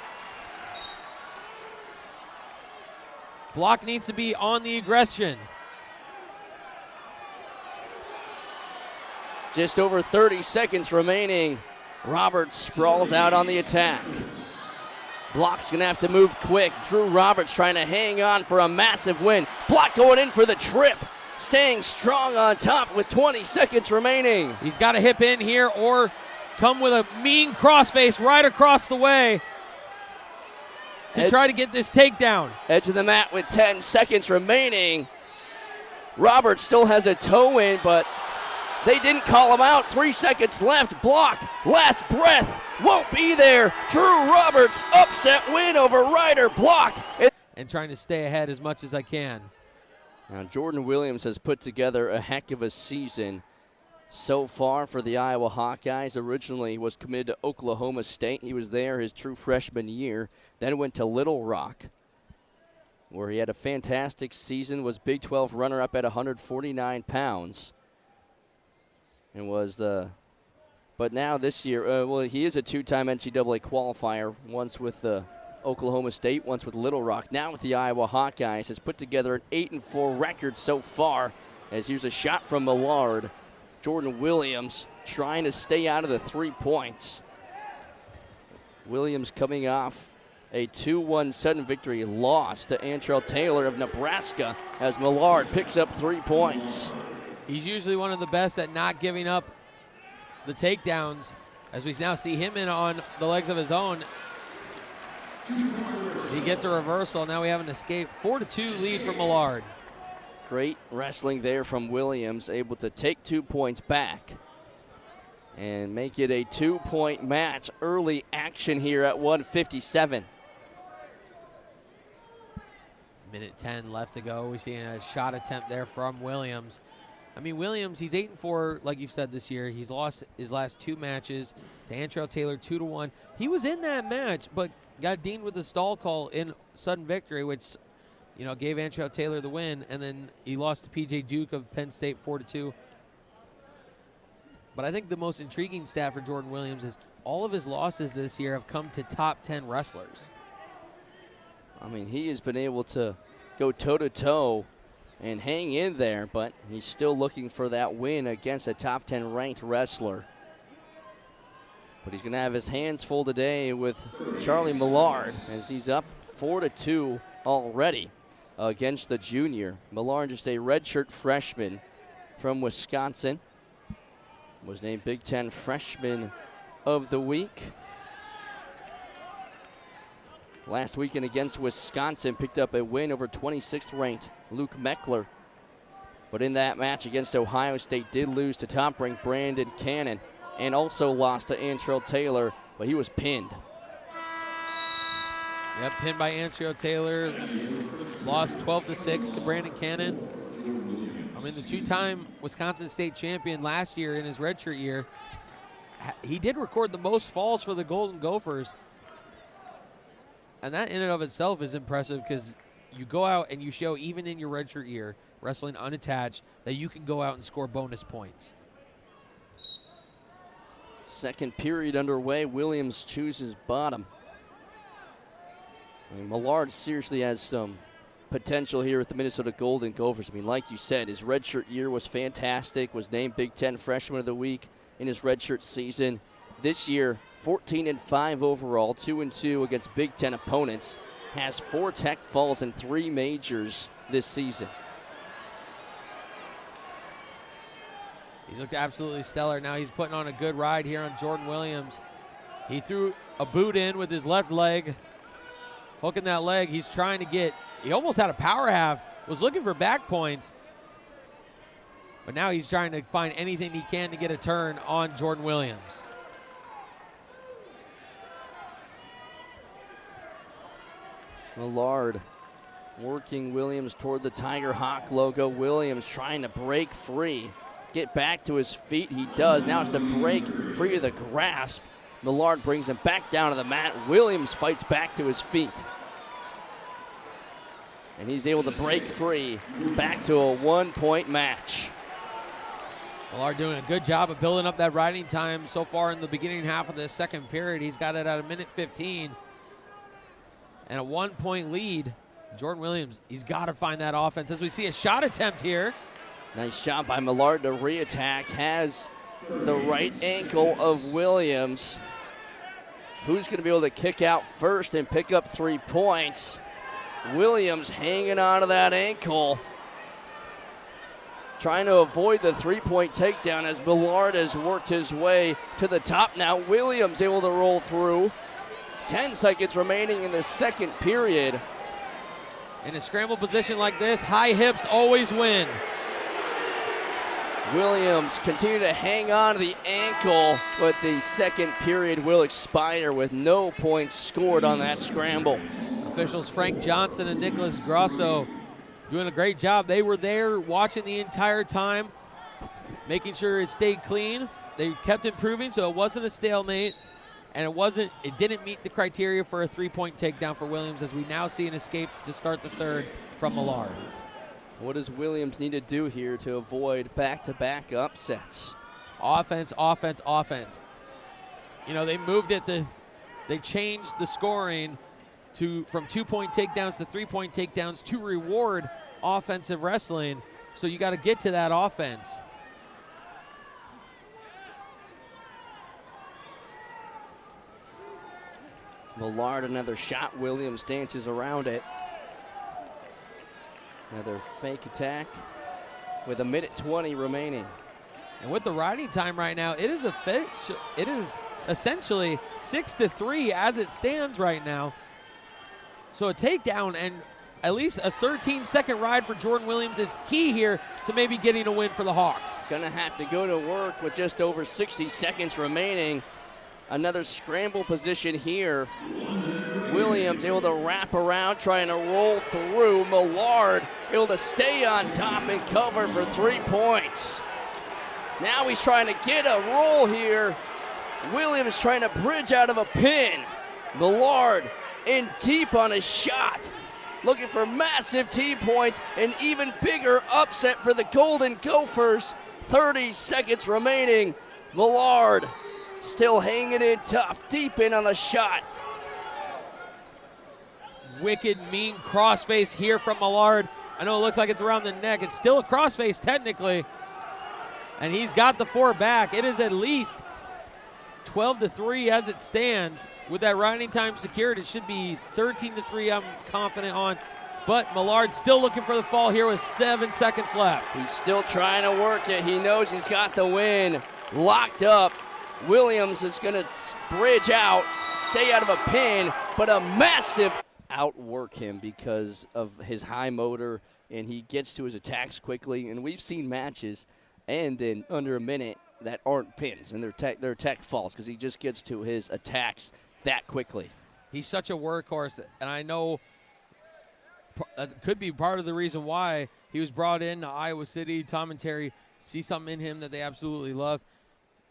Block needs to be on the aggression. Just over 30 seconds remaining. Roberts sprawls out on the attack. Block's gonna have to move quick. Drew Roberts trying to hang on for a massive win. Block going in for the trip. Staying strong on top with 20 seconds remaining. He's got to hip in here or come with a mean crossface right across the way to try to get this takedown. Edge of the mat with 10 seconds remaining. Roberts still has a toe in, but they didn't call him out. 3 seconds left. Block, last breath, won't be there. Drew Roberts, upset win over Ryder. Block. And trying to stay ahead as much as I can. Now Jordan Williams has put together a heck of a season so far for the Iowa Hawkeyes. Originally was committed to Oklahoma State. He was there his true freshman year. Then went to Little Rock, where he had a fantastic season, was Big 12 runner-up at 149 pounds. And but now this year, well, he is a two-time NCAA qualifier, once with Oklahoma State, once with Little Rock. Now with the Iowa Hawkeyes, has put together an 8-4 record so far. As here's a shot from Millard. Jordan Williams trying to stay out of the 3 points. Williams coming off a 2-1 sudden victory loss to Antrell Taylor of Nebraska as Millard picks up 3 points. He's usually one of the best at not giving up the takedowns, as we now see him in on the legs of his own. He gets a reversal. Now we have an escape. 4-2 lead for Millard. Great wrestling there from Williams, able to take 2 points back and make it a 2-point match. Early action here at 1:57. Minute 10 left to go. We see a shot attempt there from Williams. I mean, Williams, he's 8-4, like you've said, this year. He's lost his last 2 matches to Antrell Taylor 2-1. He was in that match, but got deemed with a stall call in sudden victory, which, you know, gave Antrell Taylor the win, and then he lost to P.J. Duke of Penn State 4-2. But I think the most intriguing stat for Jordan Williams is all of his losses this year have come to top 10 wrestlers. I mean, he has been able to go toe-to-toe and hang in there, but he's still looking for that win against a top 10 ranked wrestler. But he's going to have his hands full today with Charlie Millard, as he's up 4-2 already against the junior. Millard, just a redshirt freshman from Wisconsin, was named Big Ten Freshman of the Week. Last weekend against Wisconsin, picked up a win over 26th ranked Luke Meckler. But in that match against Ohio State, did lose to top-ranked Brandon Cannon, and also lost to Antrell Taylor, but he was pinned. Yep, pinned by Antrell Taylor. Lost 12-6 to Brandon Cannon. I mean, the 2-time Wisconsin State champion last year in his redshirt year, he did record the most falls for the Golden Gophers. And that in and of itself is impressive, because you go out and you show, even in your redshirt year, wrestling unattached, that you can go out and score bonus points. Second period underway. Williams chooses bottom. I mean, Millard seriously has some potential here with the Minnesota Golden Gophers. I mean, like you said, his redshirt year was fantastic, was named Big Ten Freshman of the Week in his redshirt season. This year, 14-5 overall, 2-2 against Big Ten opponents. Has 4 tech falls and 3 majors this season. He's looked absolutely stellar. Now he's putting on a good ride here on Jordan Williams. He threw a boot in with his left leg, hooking that leg. He's trying to get, he almost had a power half, was looking for back points, but now he's trying to find anything he can to get a turn on Jordan Williams. Millard working Williams toward the Tiger Hawk logo. Williams trying to break free, get back to his feet. He does. Now it's to break free of the grasp. Millard brings him back down to the mat. Williams fights back to his feet. And he's able to break free, back to a 1-point match. Millard doing a good job of building up that riding time so far in the beginning half of the second period. He's got it at 1:15. And a 1-point lead. Jordan Williams, he's got to find that offense as we see a shot attempt here. Nice shot by Millard to re-attack. Has the right ankle of Williams. Who's going to be able to kick out first and pick up 3 points? Williams hanging on to that ankle. Trying to avoid the 3-point takedown as Millard has worked his way to the top. Now Williams able to roll through. 10 seconds remaining in the second period. In a scramble position like this, high hips always win. Williams continue to hang on to the ankle, but the second period will expire with no points scored on that scramble. Officials Frank Johnson and Nicholas Grosso doing a great job. They were there watching the entire time, making sure it stayed clean. They kept improving, so it wasn't a stalemate. And it didn't meet the criteria for a 3-point takedown for Williams, as we now see an escape to start the third from Millard. What does Williams need to do here to avoid back-to-back upsets? Offense, offense, offense. You know, they moved it they changed the scoring from 2-point takedowns to 3-point takedowns to reward offensive wrestling. So you got to get to that offense. Millard, another shot. Williams dances around it. Another fake attack with 1:20 remaining. And with the riding time right now, it is essentially 6-3 as it stands right now. So a takedown and at least a 13-second ride for Jordan Williams is key here to maybe getting a win for the Hawks. He's gonna have to go to work with just over 60 seconds remaining. Another scramble position here. Williams able to wrap around, trying to roll through. Millard able to stay on top and cover for 3 points. Now he's trying to get a roll here. Williams trying to bridge out of a pin. Millard in deep on a shot. Looking for massive team points, an even bigger upset for the Golden Gophers. 30 seconds remaining. Millard still hanging in tough, deep in on the shot. Wicked mean crossface here from Millard. I know it looks like it's around the neck. It's still a crossface technically. And he's got the 4 back. It is at least 12-3 as it stands. With that riding time secured, it should be 13-3, I'm confident on. But Millard still looking for the fall here with 7 seconds left. He's still trying to work it. He knows he's got the win. Locked up. Williams is going to bridge out, stay out of a pin, but a massive outwork him because of his high motor, and he gets to his attacks quickly. And we've seen matches end in under a minute that aren't pins, and they're tech falls because he just gets to his attacks that quickly. He's such a workhorse, and I know that could be part of the reason why he was brought in to Iowa City. Tom and Terry see something in him that they absolutely love.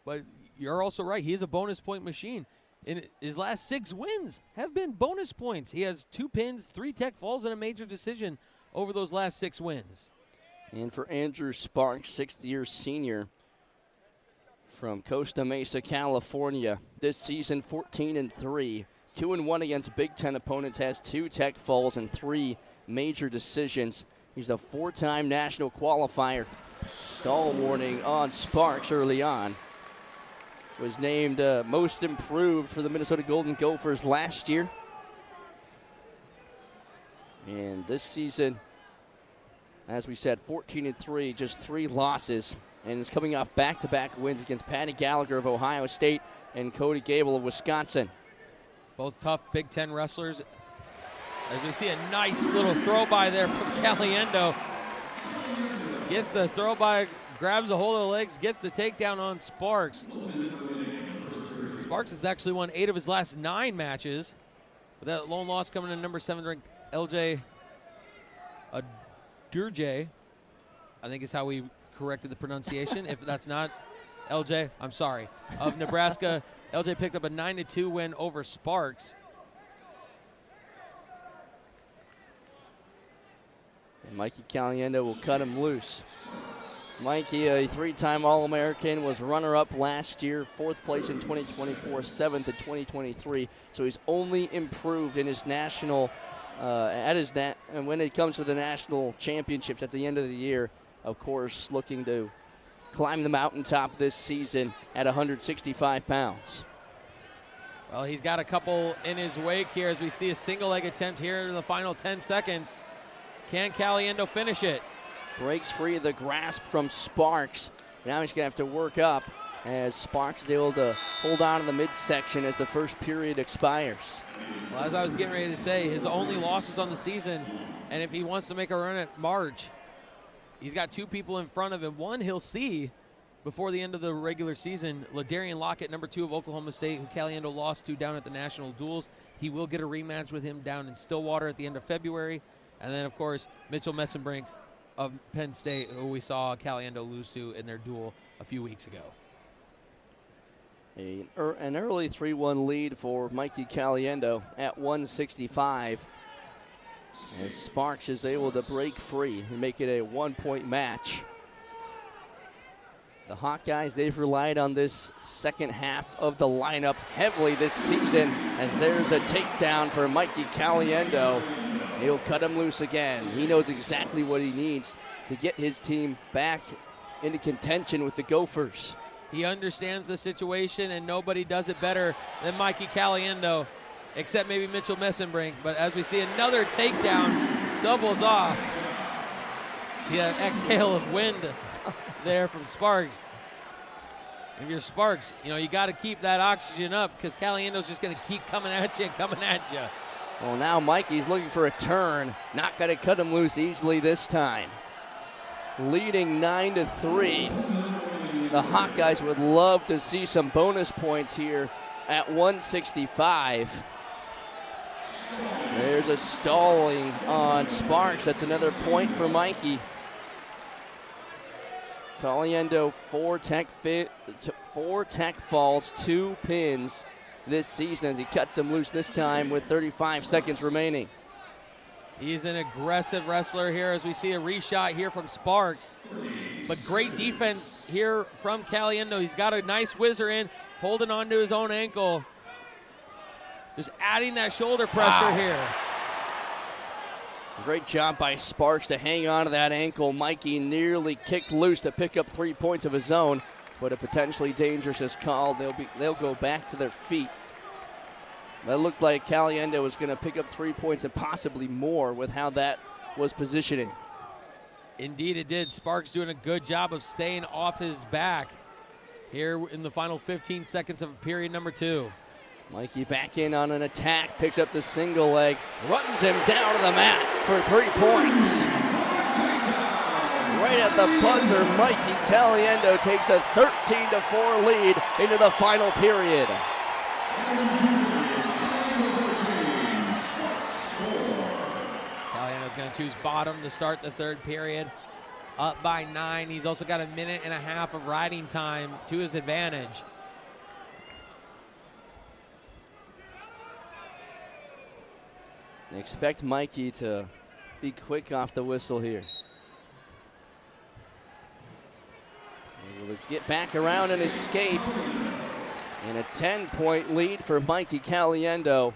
But you're also right. He is a bonus point machine. in his last 6 wins have been bonus points. He has 2 pins, 3 tech falls, and a major decision over those last 6 wins. And for Andrew Sparks, 6th-year senior from Costa Mesa, California, this season 14-3, 2-1 against Big Ten opponents, has 2 tech falls and 3 major decisions. He's a 4-time national qualifier. Stall warning on Sparks early on. Was named most improved for the Minnesota Golden Gophers last year. And this season, as we said, 14-3, just 3 losses. And is coming off back-to-back wins against Patty Gallagher of Ohio State and Cody Gable of Wisconsin. Both tough Big Ten wrestlers. As we see a nice little throw by there from Caliendo. Gets the throw by, grabs a hold of the legs, gets the takedown on Sparks. Sparks has actually won 8 of his last 9 matches. With that lone loss coming in number 7 ranked LJ Adurje, I think is how we corrected the pronunciation. If that's not LJ, I'm sorry. Of Nebraska, LJ picked up a 9-2 win over Sparks. And Mikey Caliendo will cut him loose. Mikey, a 3-time All-American, was runner-up last year, 4th place in 2024, 7th in 2023. So he's only improved in his national, and when it comes to the national championships at the end of the year, of course, looking to climb the mountaintop this season at 165 pounds. Well, he's got a couple in his wake here as we see a single leg attempt here in the final 10 seconds. Can Caliendo finish it? Breaks free of the grasp from Sparks. Now he's going to have to work up as Sparks is able to hold on to the midsection as the first period expires. Well, as I was getting ready to say, his only losses on the season, and if he wants to make a run at March, he's got 2 people in front of him. One he'll see before the end of the regular season, Ladarian Lockett, number 2 of Oklahoma State, who Caliendo lost to down at the National Duels. He will get a rematch with him down in Stillwater at the end of February. And then, of course, Mitchell Messenbrink of Penn State, who we saw Caliendo lose to in their duel a few weeks ago. An early 3-1 lead for Mikey Caliendo at 165. As Sparks is able to break free and make it a 1-point match. The Hawkeyes, they've relied on this second half of the lineup heavily this season, as there's a takedown for Mikey Caliendo. He'll cut him loose again. He knows exactly what he needs to get his team back into contention with the Gophers. He understands the situation, and nobody does it better than Mikey Caliendo, except maybe Mitchell Messenbrink. But as we see another takedown, doubles off. See an exhale of wind there from Sparks. If you're Sparks, you got to keep that oxygen up because Caliendo's just going to keep coming at you and coming at you. Well, now Mikey's looking for a turn. Not going to cut him loose easily this time. Leading 9-3. The Hawkeyes would love to see some bonus points here at 165. There's a stalling on Sparks. That's another point for Mikey. Caliendo, 4 tech falls, 2 pins this season as he cuts him loose this time with 35 seconds remaining. He's an aggressive wrestler here as we see a reshot here from Sparks. But great defense here from Caliendo. He's got a nice whizzer in, holding onto his own ankle. Just adding that shoulder pressure here. Great job by Sparks to hang on to that ankle. Mikey nearly kicked loose to pick up 3 points of his own, but a potentially dangerous is called. They'll go back to their feet. That looked like Caliendo was going to pick up 3 points and possibly more with how that was positioning. Indeed it did. Sparks doing a good job of staying off his back here in the final 15 seconds of period number 2. Mikey back in on an attack, picks up the single leg, runs him down to the mat for 3 points. Right at the buzzer, Mikey Caliendo takes a 13-4 lead into the final period. Caliendo's going to choose bottom to start the 3rd period. Up by 9. He's also got a minute and a half of riding time to his advantage. Expect Mikey to be quick off the whistle here. Able to get back around and escape. And a 10-point lead for Mikey Caliendo.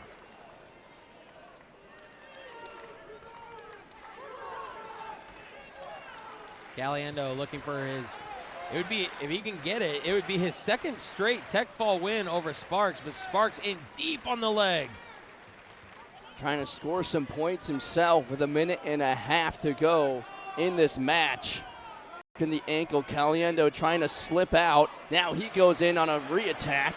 Caliendo looking for his, it would be, if he can get it, it would be his second straight tech fall win over Sparks, but Sparks in deep on the leg. Trying to score some points himself with 1.5 minutes to go in this match. In the ankle, Caliendo trying to slip out. Now he goes in on a re-attack.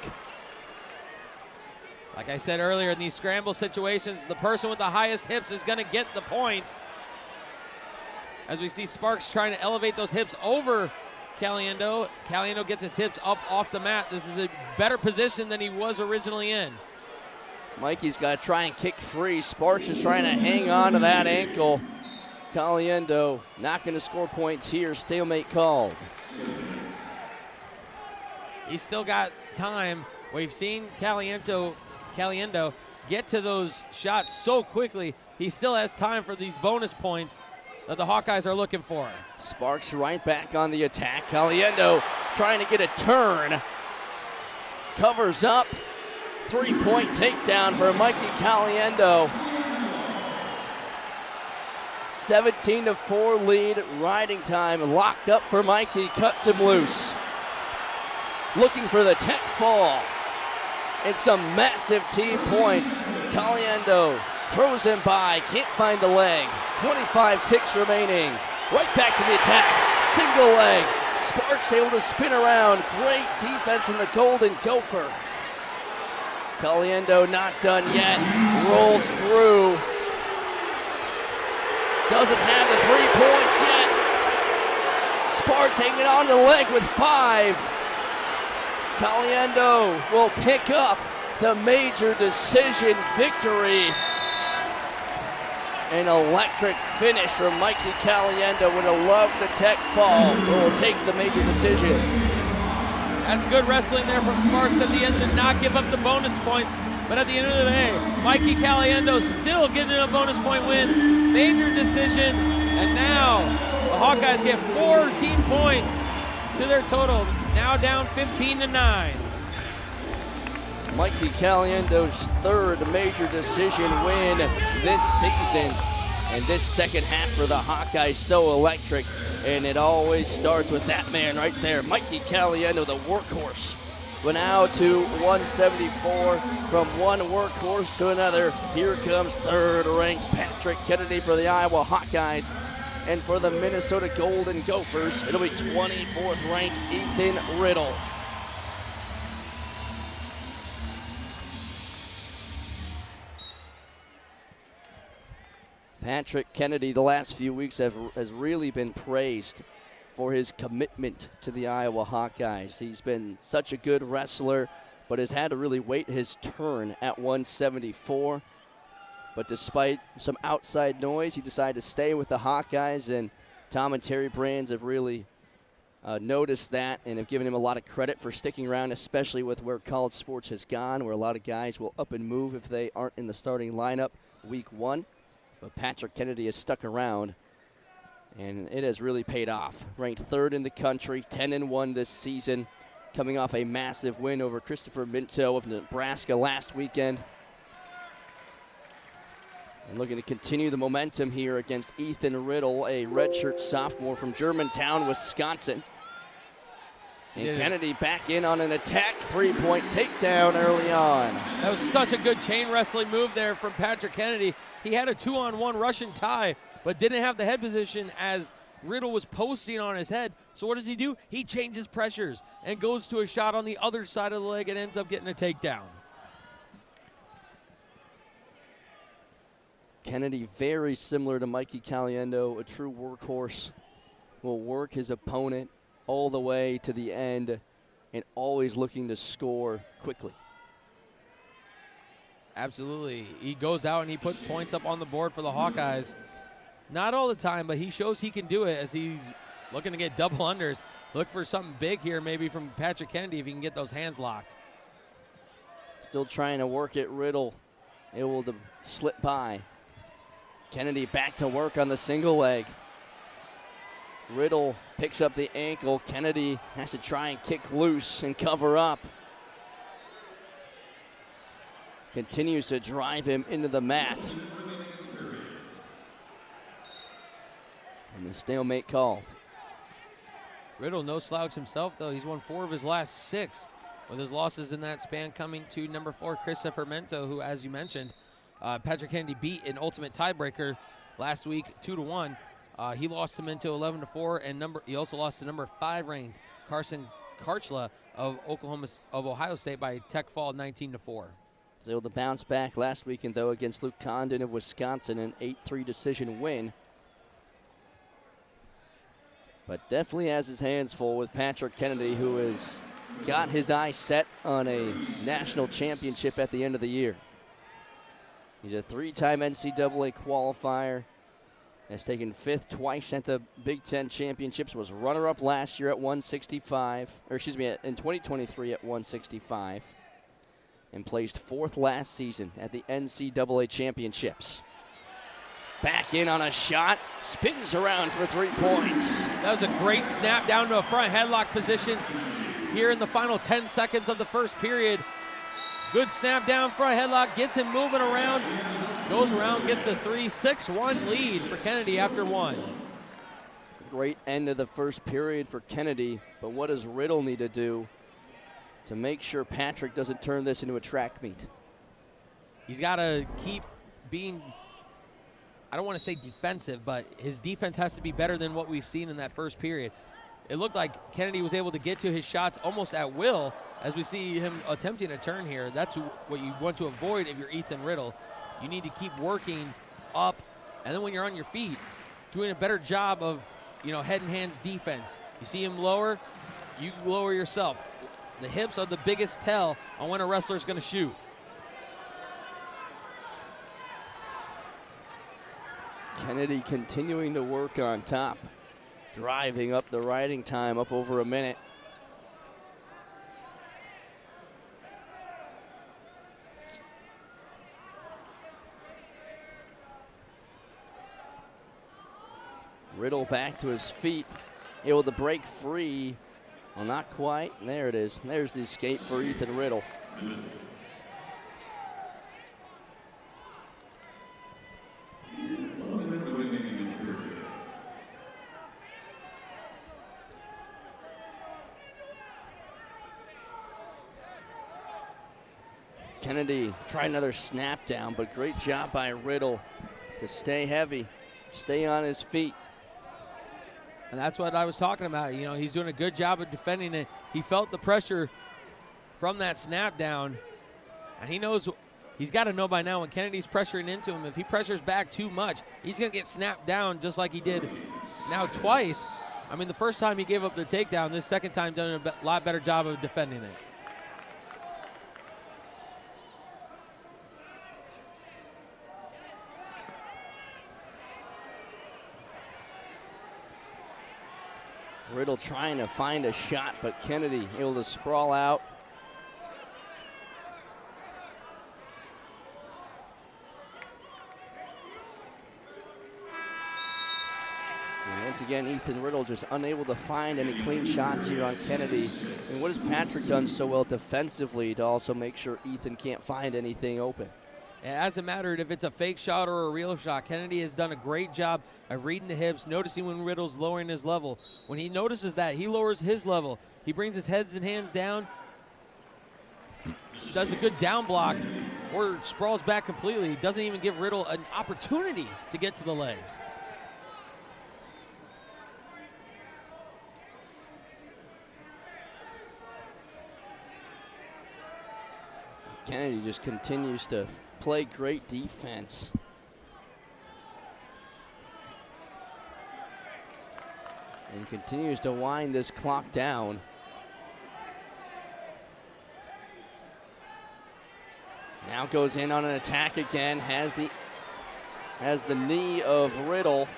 Like I said earlier, in these scramble situations, the person with the highest hips is going to get the points. As we see Sparks trying to elevate those hips over Caliendo. Caliendo gets his hips up off the mat. This is a better position than he was originally in. Mikey's got to try and kick free. Sparks is trying to hang on to that ankle. Caliendo not going to score points here. Stalemate called. He's still got time. We've seen Caliendo get to those shots so quickly. He still has time for these bonus points that the Hawkeyes are looking for. Sparks right back on the attack. Caliendo trying to get a turn. Covers up. 3-point takedown for Mikey Caliendo. 17-4 lead. Riding time locked up for Mikey. Cuts him loose. Looking for the tech fall. And some massive team points. Caliendo throws him by. Can't find the leg. 25 kicks remaining. Right back to the attack. Single leg. Sparks able to spin around. Great defense from the Golden Gopher. Caliendo not done yet. Rolls through. Doesn't have the 3 points yet. Sparks hanging on to the leg with 5. Caliendo will pick up the major decision victory. An electric finish from Mikey Caliendo. Would have loved the tech fall. Will take the major decision. That's good wrestling there from Sparks at the end to not give up the bonus points. But at the end of the day, Mikey Caliendo still getting a bonus point win. Major decision. And now the Hawkeyes get 14 points to their total. Now down 15-9. Mikey Caliendo's third major decision win this season. And this second half for the Hawkeyes so electric. And it always starts with that man right there, Mikey Caliendo, the workhorse. We're now to 174, from one workhorse to another. Here comes third-ranked Patrick Kennedy for the Iowa Hawkeyes. And for the Minnesota Golden Gophers, it'll be 24th ranked Ethan Riddle. Patrick Kennedy the last few weeks has really been praised for his commitment to the Iowa Hawkeyes. He's been such a good wrestler, but has had to really wait his turn at 174. But despite some outside noise, he decided to stay with the Hawkeyes, and Tom and Terry Brands have really noticed that and have given him a lot of credit for sticking around, especially with where college sports has gone, where a lot of guys will up and move if they aren't in the starting lineup week 1. But Patrick Kennedy has stuck around, and it has really paid off. Ranked 3rd in the country, 10-1 this season, coming off a massive win over Christopher Minto of Nebraska last weekend. And looking to continue the momentum here against Ethan Riddle, a redshirt sophomore from Germantown, Wisconsin. And Kennedy back in on an attack, 3-point takedown early on. That was such a good chain wrestling move there from Patrick Kennedy. He had a 2-on-1 Russian tie, but didn't have the head position as Riddle was posting on his head. So what does he do? He changes pressures and goes to a shot on the other side of the leg and ends up getting a takedown. Kennedy, very similar to Mikey Caliendo, a true workhorse, will work his opponent all the way to the end and always looking to score quickly. Absolutely. He goes out and he puts points up on the board for the Hawkeyes. Not all the time, but he shows he can do it as he's looking to get double unders. Look for something big here maybe from Patrick Kennedy if he can get those hands locked. Still trying to work it, Riddle able to slip by. Kennedy back to work on the single leg. Riddle picks up the ankle. Kennedy has to try and kick loose and cover up. Continues to drive him into the mat. And the stalemate called. Riddle no slouch himself, though. He's won 4 of his last 6, with his losses in that span coming to number 4, Christopher Mento, who, as you mentioned, Patrick Kennedy beat in ultimate tiebreaker last week 2-1. He lost to Mento 11-4, and he also lost to number 5 ranked Carson Karchla of Ohio State by tech fall 19-4. Was able to bounce back last weekend, though, against Luke Condon of Wisconsin, an 8-3 decision win. But definitely has his hands full with Patrick Kennedy, who has got his eyes set on a national championship at the end of the year. He's a 3-time NCAA qualifier. Has taken 5th twice at the Big Ten Championships. Was runner-up last year at 165, or excuse me, in 2023 at 165. And placed 4th last season at the NCAA Championships. Back in on a shot, spins around for 3 points. That was a great snap down to a front headlock position here in the final 10 seconds of the first period. Good snap down, front headlock, gets him moving around, goes around, gets the 3, 6-1 lead for Kennedy after 1. Great end of the first period for Kennedy, but what does Riddle need to do to make sure Patrick doesn't turn this into a track meet? He's got to keep being, I don't want to say defensive, but his defense has to be better than what we've seen in that first period. It looked like Kennedy was able to get to his shots almost at will as we see him attempting a turn here. That's what you want to avoid if you're Ethan Riddle. You need to keep working up, and then when you're on your feet, doing a better job of, head and hands defense. You see him lower, you lower yourself. The hips are the biggest tell on when a wrestler's going to shoot. Kennedy continuing to work on top, driving up the riding time up over a minute. Riddle back to his feet, able to break free. Well, not quite. There it is. There's the escape for Ethan Riddle. Kennedy tried another snap down, but great job by Riddle to stay heavy, stay on his feet. And that's what I was talking about. He's doing a good job of defending it. He felt the pressure from that snap down, and he knows, he's got to know by now when Kennedy's pressuring into him, if he pressures back too much, he's going to get snapped down just like he did now twice. I mean, the first time he gave up the takedown, this second time done a lot better job of defending it. Riddle trying to find a shot, but Kennedy able to sprawl out. And once again, Ethan Riddle just unable to find any clean shots here on Kennedy. And what has Patrick done so well defensively to also make sure Ethan can't find anything open? It hasn't mattered if it's a fake shot or a real shot. Kennedy has done a great job of reading the hips, noticing when Riddle's lowering his level. When he notices that, he lowers his level. He brings his heads and hands down, does a good down block, or sprawls back completely. Doesn't even give Riddle an opportunity to get to the legs. Kennedy just continues to play great defense. And continues to wind this clock down. Now goes in on an attack again, has the knee of Riddle.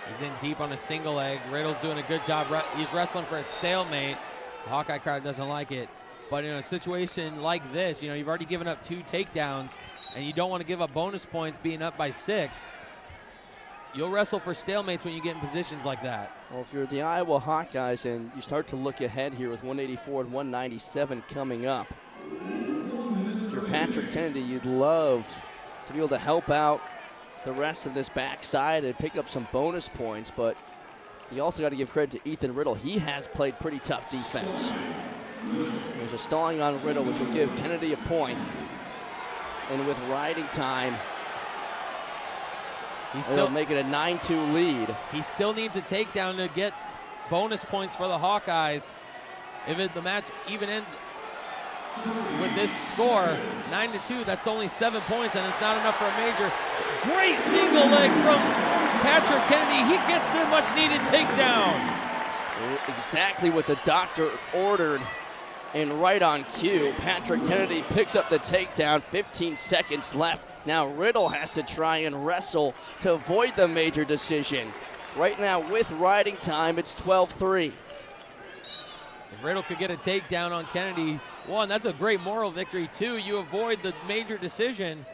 He's in deep on a single leg. Riddle's doing a good job. He's wrestling for a stalemate. The Hawkeye crowd doesn't like it. But in a situation like this, you've already given up 2 takedowns, and you don't want to give up bonus points being up by 6. You'll wrestle for stalemates when you get in positions like that. Well, if you're the Iowa Hawkeyes and you start to look ahead here with 184 and 197 coming up, if you're Patrick Kennedy, you'd love to be able to help out the rest of this backside and pick up some bonus points, but you also got to give credit to Ethan Riddle. He has played pretty tough defense. There's a stalling on Riddle, which will give Kennedy a point. And with riding time, it'll make it a 9-2 lead. He still needs a takedown to get bonus points for the Hawkeyes. If the match even ends with this score, 9-2, that's only 7 points, and it's not enough for a major. Great single leg from Patrick Kennedy. He gets the much-needed takedown. Exactly what the doctor ordered, and right on cue, Patrick Kennedy picks up the takedown. 15 seconds left. Now Riddle has to try and wrestle to avoid the major decision. Right now, with riding time, it's 12-3. If Riddle could get a takedown on Kennedy, one, that's a great moral victory. 2, you avoid the major decision.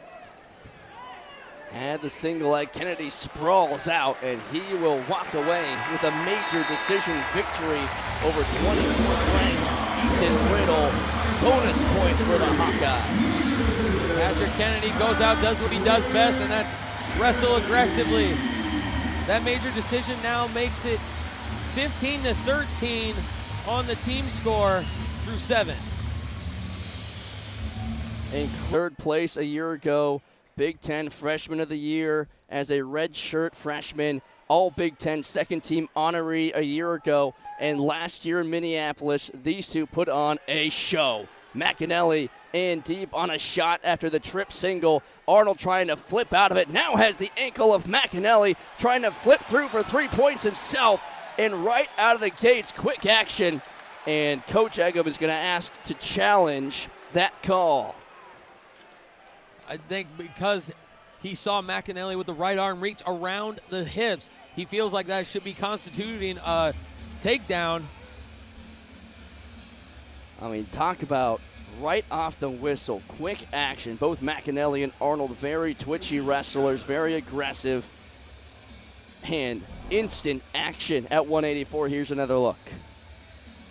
And the single leg, Kennedy sprawls out, and he will walk away with a major decision victory over 24th ranked Ethan Riddle. Bonus points for the Hawkeyes. Patrick Kennedy goes out, does what he does best, and that's wrestle aggressively. That major decision now makes it 15-13 on the team score through 7. In third place a year ago, Big Ten Freshman of the Year as a redshirt freshman, all Big Ten second team honoree a year ago. And last year in Minneapolis, these two put on a show. McAnally in deep on a shot after the trip single. Arnold trying to flip out of it. Now has the ankle of McAnally trying to flip through for 3 points himself. And right out of the gates, quick action. And Coach Eggum is going to ask to challenge that call. I think because he saw McAnally with the right arm reach around the hips, he feels like that should be constituting a takedown. I mean, talk about right off the whistle, quick action. Both McAnally and Arnold, very twitchy wrestlers, very aggressive, and instant action at 184. Here's another look.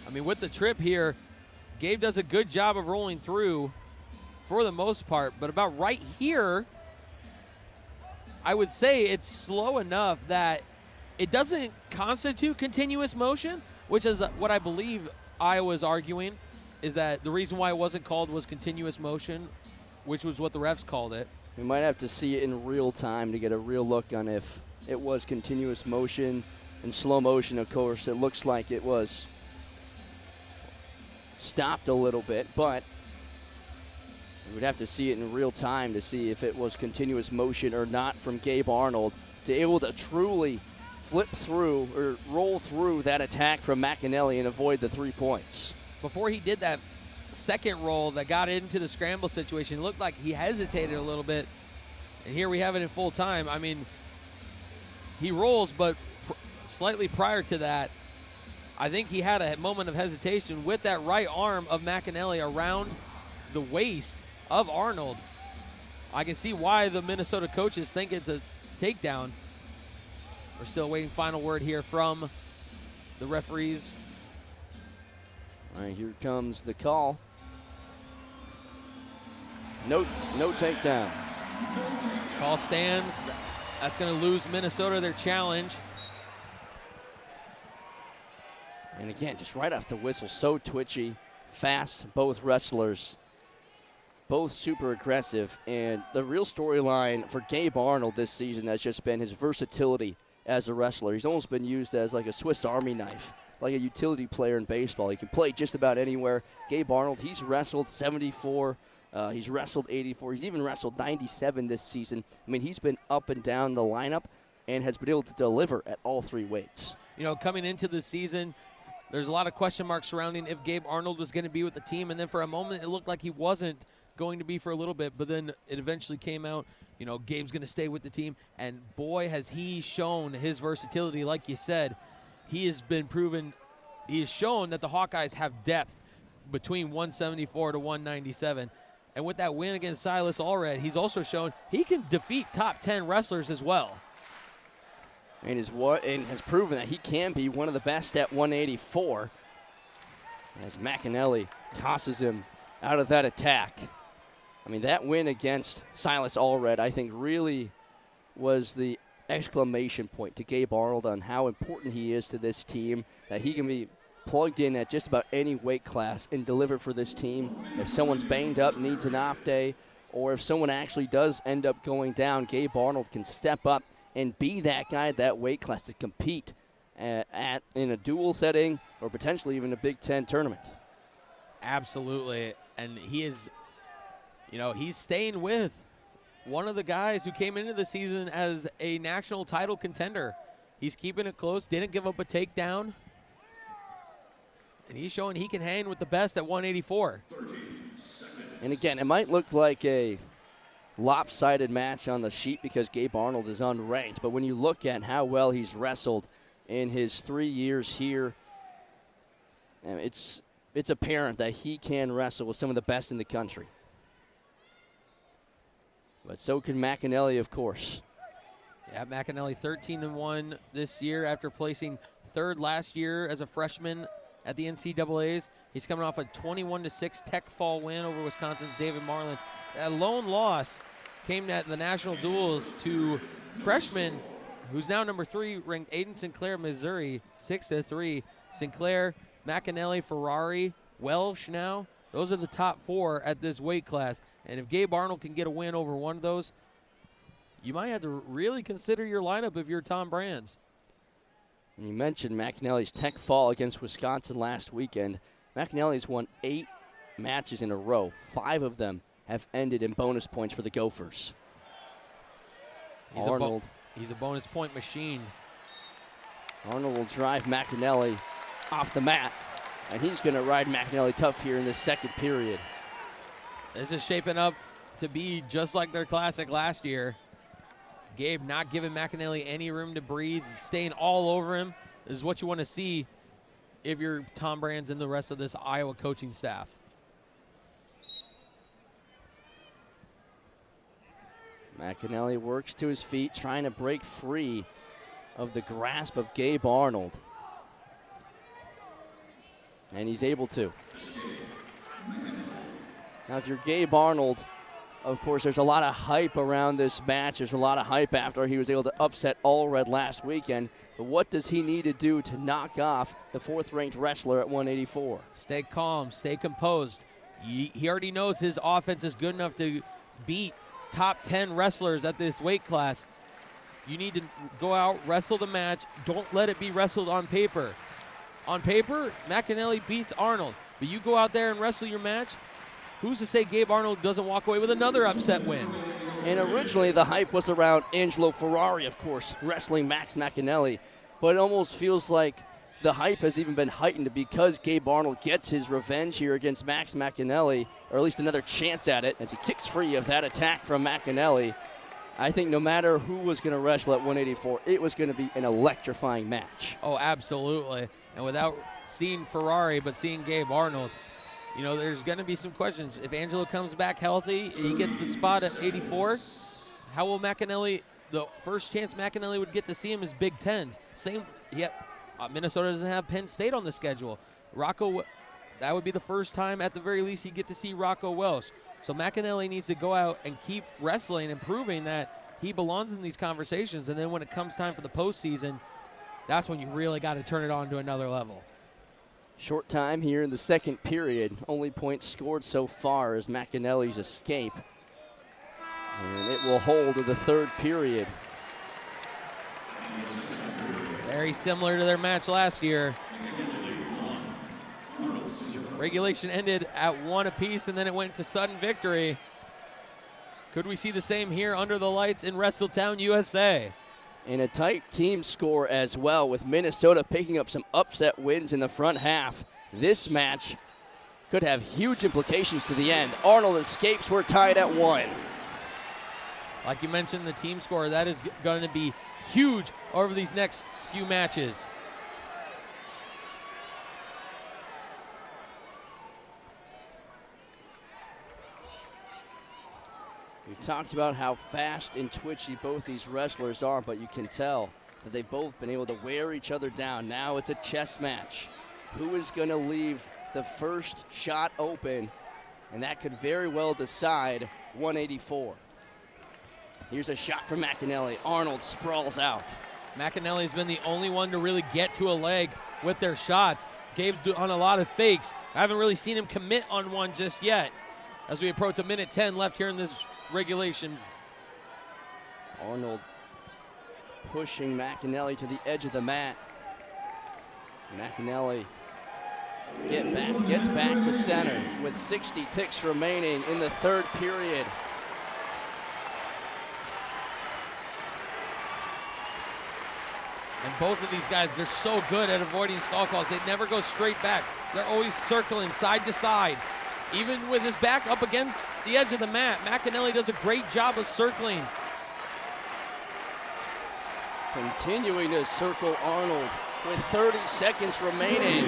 I mean, with the trip here, Gabe does a good job of rolling through for the most part, but about right here, I would say it's slow enough that it doesn't constitute continuous motion, which is what I believe Iowa's arguing, is that the reason why it wasn't called was continuous motion, which was what the refs called it. We might have to see it in real time to get a real look on if it was continuous motion. In slow motion, of course, it looks like it was stopped a little bit, but we'd have to see it in real time to see if it was continuous motion or not from Gabe Arnold to be able to truly flip through or roll through that attack from McAnally and avoid the 3 points. Before he did that second roll that got into the scramble situation, it looked like he hesitated a little bit, and here we have it in full time. I mean, he rolls, but slightly prior to that, I think he had a moment of hesitation with that right arm of McAnally around the waist of Arnold. I can see why the Minnesota coaches think it's a takedown. We're still waiting final word here from the referees. All right, here comes the call. No takedown. Call stands. That's going to lose Minnesota their challenge. And again, just right off the whistle, so twitchy, fast, both wrestlers. Both super aggressive, and the real storyline for Gabe Arnold this season has just been his versatility as a wrestler. He's almost been used as like a Swiss Army knife, like a utility player in baseball. He can play just about anywhere. Gabe Arnold, he's wrestled 74, he's wrestled 84, he's even wrestled 97 this season. I mean, he's been up and down the lineup and has been able to deliver at all 3 weights. You know, coming into the season, there's a lot of question marks surrounding if Gabe Arnold was going to be with the team, and then for a moment it looked like he wasn't going to be for a little bit, but then it eventually came out, you know, Gabe's going to stay with the team, and boy, has he shown his versatility. Like you said, he has been proven, he has shown that the Hawkeyes have depth between 174 to 197. And with that win against Silas Allred, he's also shown he can defeat top 10 wrestlers as well. And has proven that he can be one of the best at 184 as McAnally tosses him out of that attack. I mean, that win against Silas Allred, I think, really was the exclamation point to Gabe Arnold on how important he is to this team, that he can be plugged in at just about any weight class and deliver for this team. If someone's banged up, needs an off day, or if someone actually does end up going down, Gabe Arnold can step up and be that guy at that weight class to compete in a dual setting or potentially even a Big Ten tournament. Absolutely. And he is, he's staying with one of the guys who came into the season as a national title contender. He's keeping it close, didn't give up a takedown. And he's showing he can hang with the best at 184. And again, it might look like a lopsided match on the sheet because Gabe Arnold is unranked, but when you look at how well he's wrestled in his 3 years here, it's apparent that he can wrestle with some of the best in the country. But so can McAnally, of course. Yeah, McAnally 13-1 this year after placing third last year as a freshman at the NCAAs. He's coming off a 21-6 Tech Fall win over Wisconsin's David Marlin. A lone loss came at the national duels to freshman, who's now number 3 ranked, Aiden Sinclair, Missouri, 6-3. Sinclair, McAnally, Ferrari, Welsh now. Those are the top 4 at this weight class. And if Gabe Arnold can get a win over one of those, you might have to really consider your lineup if you're Tom Brands. You mentioned McAnally's Tech Fall against Wisconsin last weekend. McAnally's won 8 matches in a row. 5 of them have ended in bonus points for the Gophers. He's a bonus point machine. Arnold will drive McAnally off the mat, and he's going to ride McAnally tough here in the second period. This is shaping up to be just like their classic last year. Gabe not giving McAnally any room to breathe, staying all over him. This is what you want to see if you're Tom Brands and the rest of this Iowa coaching staff. McAnally works to his feet, trying to break free of the grasp of Gabe Arnold. And he's able to. Now, if you're Gabe Arnold, of course, there's a lot of hype around this match. There's a lot of hype after he was able to upset Allred last weekend. But what does he need to do to knock off the 4th-ranked wrestler at 184? Stay calm, stay composed. He already knows his offense is good enough to beat top 10 wrestlers at this weight class. You need to go out, wrestle the match. Don't let it be wrestled on paper. On paper, McAnally beats Arnold. But you go out there and wrestle your match, who's to say Gabe Arnold doesn't walk away with another upset win? And originally the hype was around Angelo Ferrari, of course, wrestling Max McAnally. But it almost feels like the hype has even been heightened because Gabe Arnold gets his revenge here against Max McAnally, or at least another chance at it, as he kicks free of that attack from McAnally. I think no matter who was going to wrestle at 184, it was going to be an electrifying match. Oh, absolutely. And without seeing Ferrari, but seeing Gabe Arnold, there's going to be some questions. If Angelo comes back healthy, he gets the spot at 84, how will McAnally, the first chance McAnally would get to see him is Big Tens. Minnesota doesn't have Penn State on the schedule. Rocco, that would be the first time at the very least he'd get to see Rocco Welsh. So McAnally needs to go out and keep wrestling and proving that he belongs in these conversations. And then when it comes time for the postseason, that's when you really got to turn it on to another level. Short time here in the second period. Only points scored so far is McAnally's escape. And it will hold to the third period. Very similar to their match last year. Regulation ended at 1 apiece, and then it went to sudden victory. Could we see the same here under the lights in Wrestletown, USA? And a tight team score as well, with Minnesota picking up some upset wins in the front half. This match could have huge implications to the end. Arnold escapes. We're tied at 1. Like you mentioned, the team score, that is going to be huge over these next few matches. We talked about how fast and twitchy both these wrestlers are, but you can tell that they've both been able to wear each other down. Now it's a chess match. Who is going to leave the first shot open? And that could very well decide 184. Here's a shot from McAnally. Arnold sprawls out. McAnally's been the only one to really get to a leg with their shots. Gabe on a lot of fakes. I haven't really seen him commit on one just yet as we approach a minute 10 left here in this regulation. Arnold pushing McAnally to the edge of the mat. McAnally gets back to center with 60 ticks remaining in the third period. And both of these guys, they're so good at avoiding stall calls. They never go straight back. They're always circling side to side. Even with his back up against the edge of the mat, McAnally does a great job of circling. Continuing to circle Arnold with 30 seconds remaining.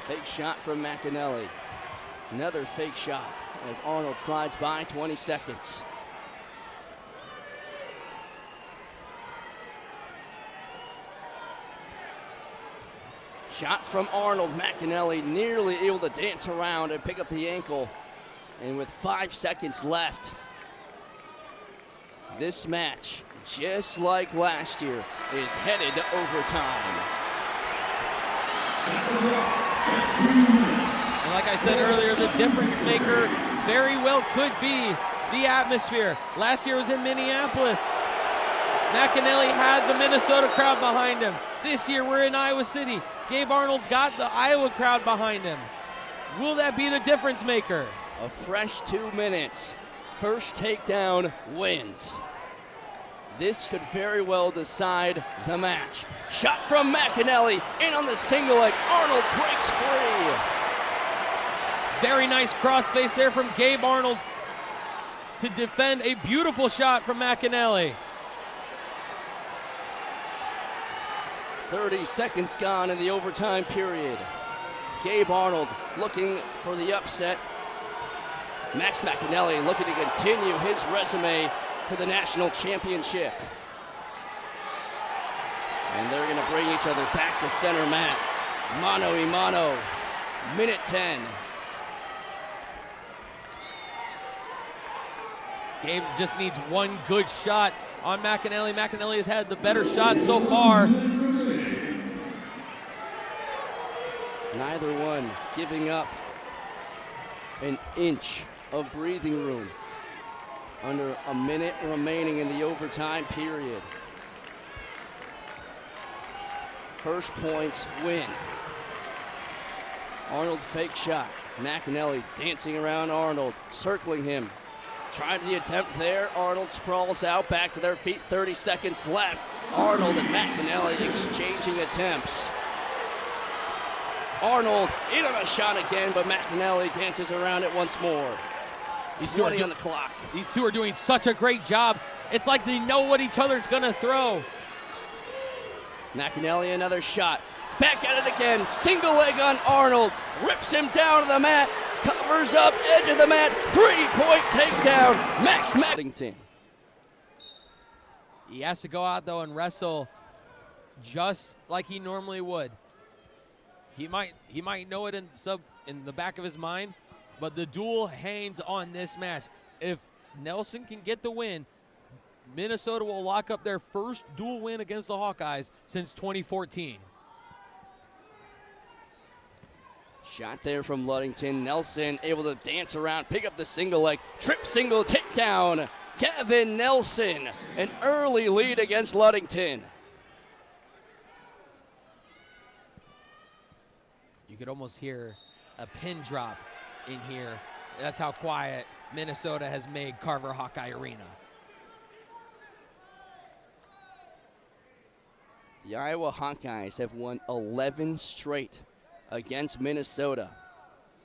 Fake shot from McAnally. Another fake shot as Arnold slides by, 20 seconds. Shot from Arnold. McAnally nearly able to dance around and pick up the ankle. And with 5 seconds left, this match, just like last year, is headed to overtime. And like I said earlier, the difference maker very well could be the atmosphere. Last year was in Minneapolis. McAnally had the Minnesota crowd behind him. This year we're in Iowa City. Gabe Arnold's got the Iowa crowd behind him. Will that be the difference maker? A fresh 2 minutes. First takedown wins. This could very well decide the match. Shot from McAnally, in on the single leg. Arnold breaks free. Very nice crossface there from Gabe Arnold to defend a beautiful shot from McAnally. 30 seconds gone in the overtime period. Gabe Arnold looking for the upset. Max McAnally looking to continue his resume to the national championship. And they're going to bring each other back to center mat. Mano a mano. Minute 10. Gabe just needs one good shot on McAnally. McAnally has had the better shot so far. Neither one giving up an inch of breathing room. Under a minute remaining in the overtime period. First points win. Arnold fake shot. McAnally dancing around Arnold, circling him. Tried the attempt there. Arnold sprawls out, back to their feet, 30 seconds left. Arnold and McAnally exchanging attempts. Arnold in on a shot again, but McAnally dances around it once more. He's 20 on the clock. These two are doing such a great job. It's like they know what each other's gonna throw. McAnally another shot. Back at it again. Single leg on Arnold. Rips him down to the mat. Covers up edge of the mat. 3-point takedown. Max Maddington. He has to go out though and wrestle just like he normally would. He might know it in the back of his mind, but the duel hangs on this match. If Nelson can get the win, Minnesota will lock up their first dual win against the Hawkeyes since 2014. Shot there from Ludington. Nelson able to dance around, pick up the single leg. Trip single takedown. Kevin Nelson, an early lead against Ludington. You could almost hear a pin drop in here. That's how quiet Minnesota has made Carver Hawkeye Arena. The Iowa Hawkeyes have won 11 straight against Minnesota.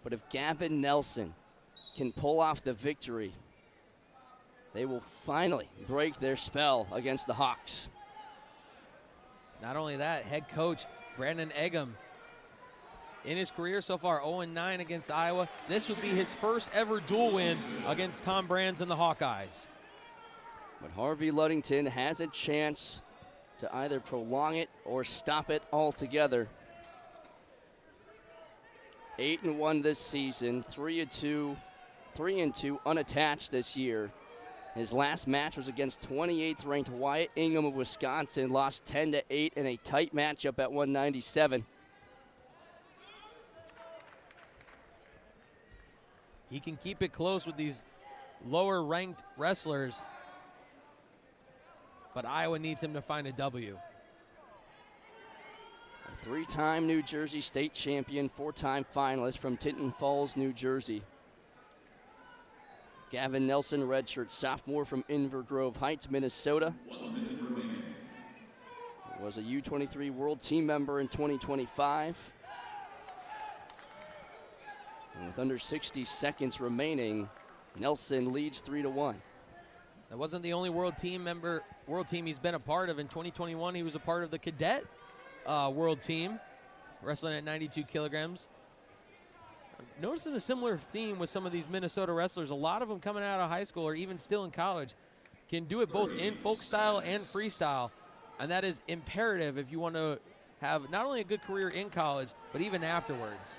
But if Gavin Nelson can pull off the victory, they will finally break their spell against the Hawks. Not only that, head coach Brandon Eggum in his career so far, 0-9 against Iowa. This would be his first ever dual win against Tom Brands and the Hawkeyes. But Harvey Ludington has a chance to either prolong it or stop it altogether. 8-1 this season, 3-2 unattached this year. His last match was against 28th ranked Wyatt Ingham of Wisconsin, lost 10-8 in a tight matchup at 197. He can keep it close with these lower ranked wrestlers, but Iowa needs him to find a W. A 3-time New Jersey state champion, 4-time finalist from Tinton Falls, New Jersey. Gavin Nelson, redshirt sophomore from Inver Grove Heights, Minnesota. Was a U23 World Team member in 2025. And with under 60 seconds remaining, Nelson leads 3-1. That wasn't the only world team he's been a part of. In 2021, he was a part of the cadet world team, wrestling at 92 kilograms. I'm noticing a similar theme with some of these Minnesota wrestlers. A lot of them coming out of high school or even still in college can do it both in folk style and freestyle. And that is imperative if you want to have not only a good career in college, but even afterwards.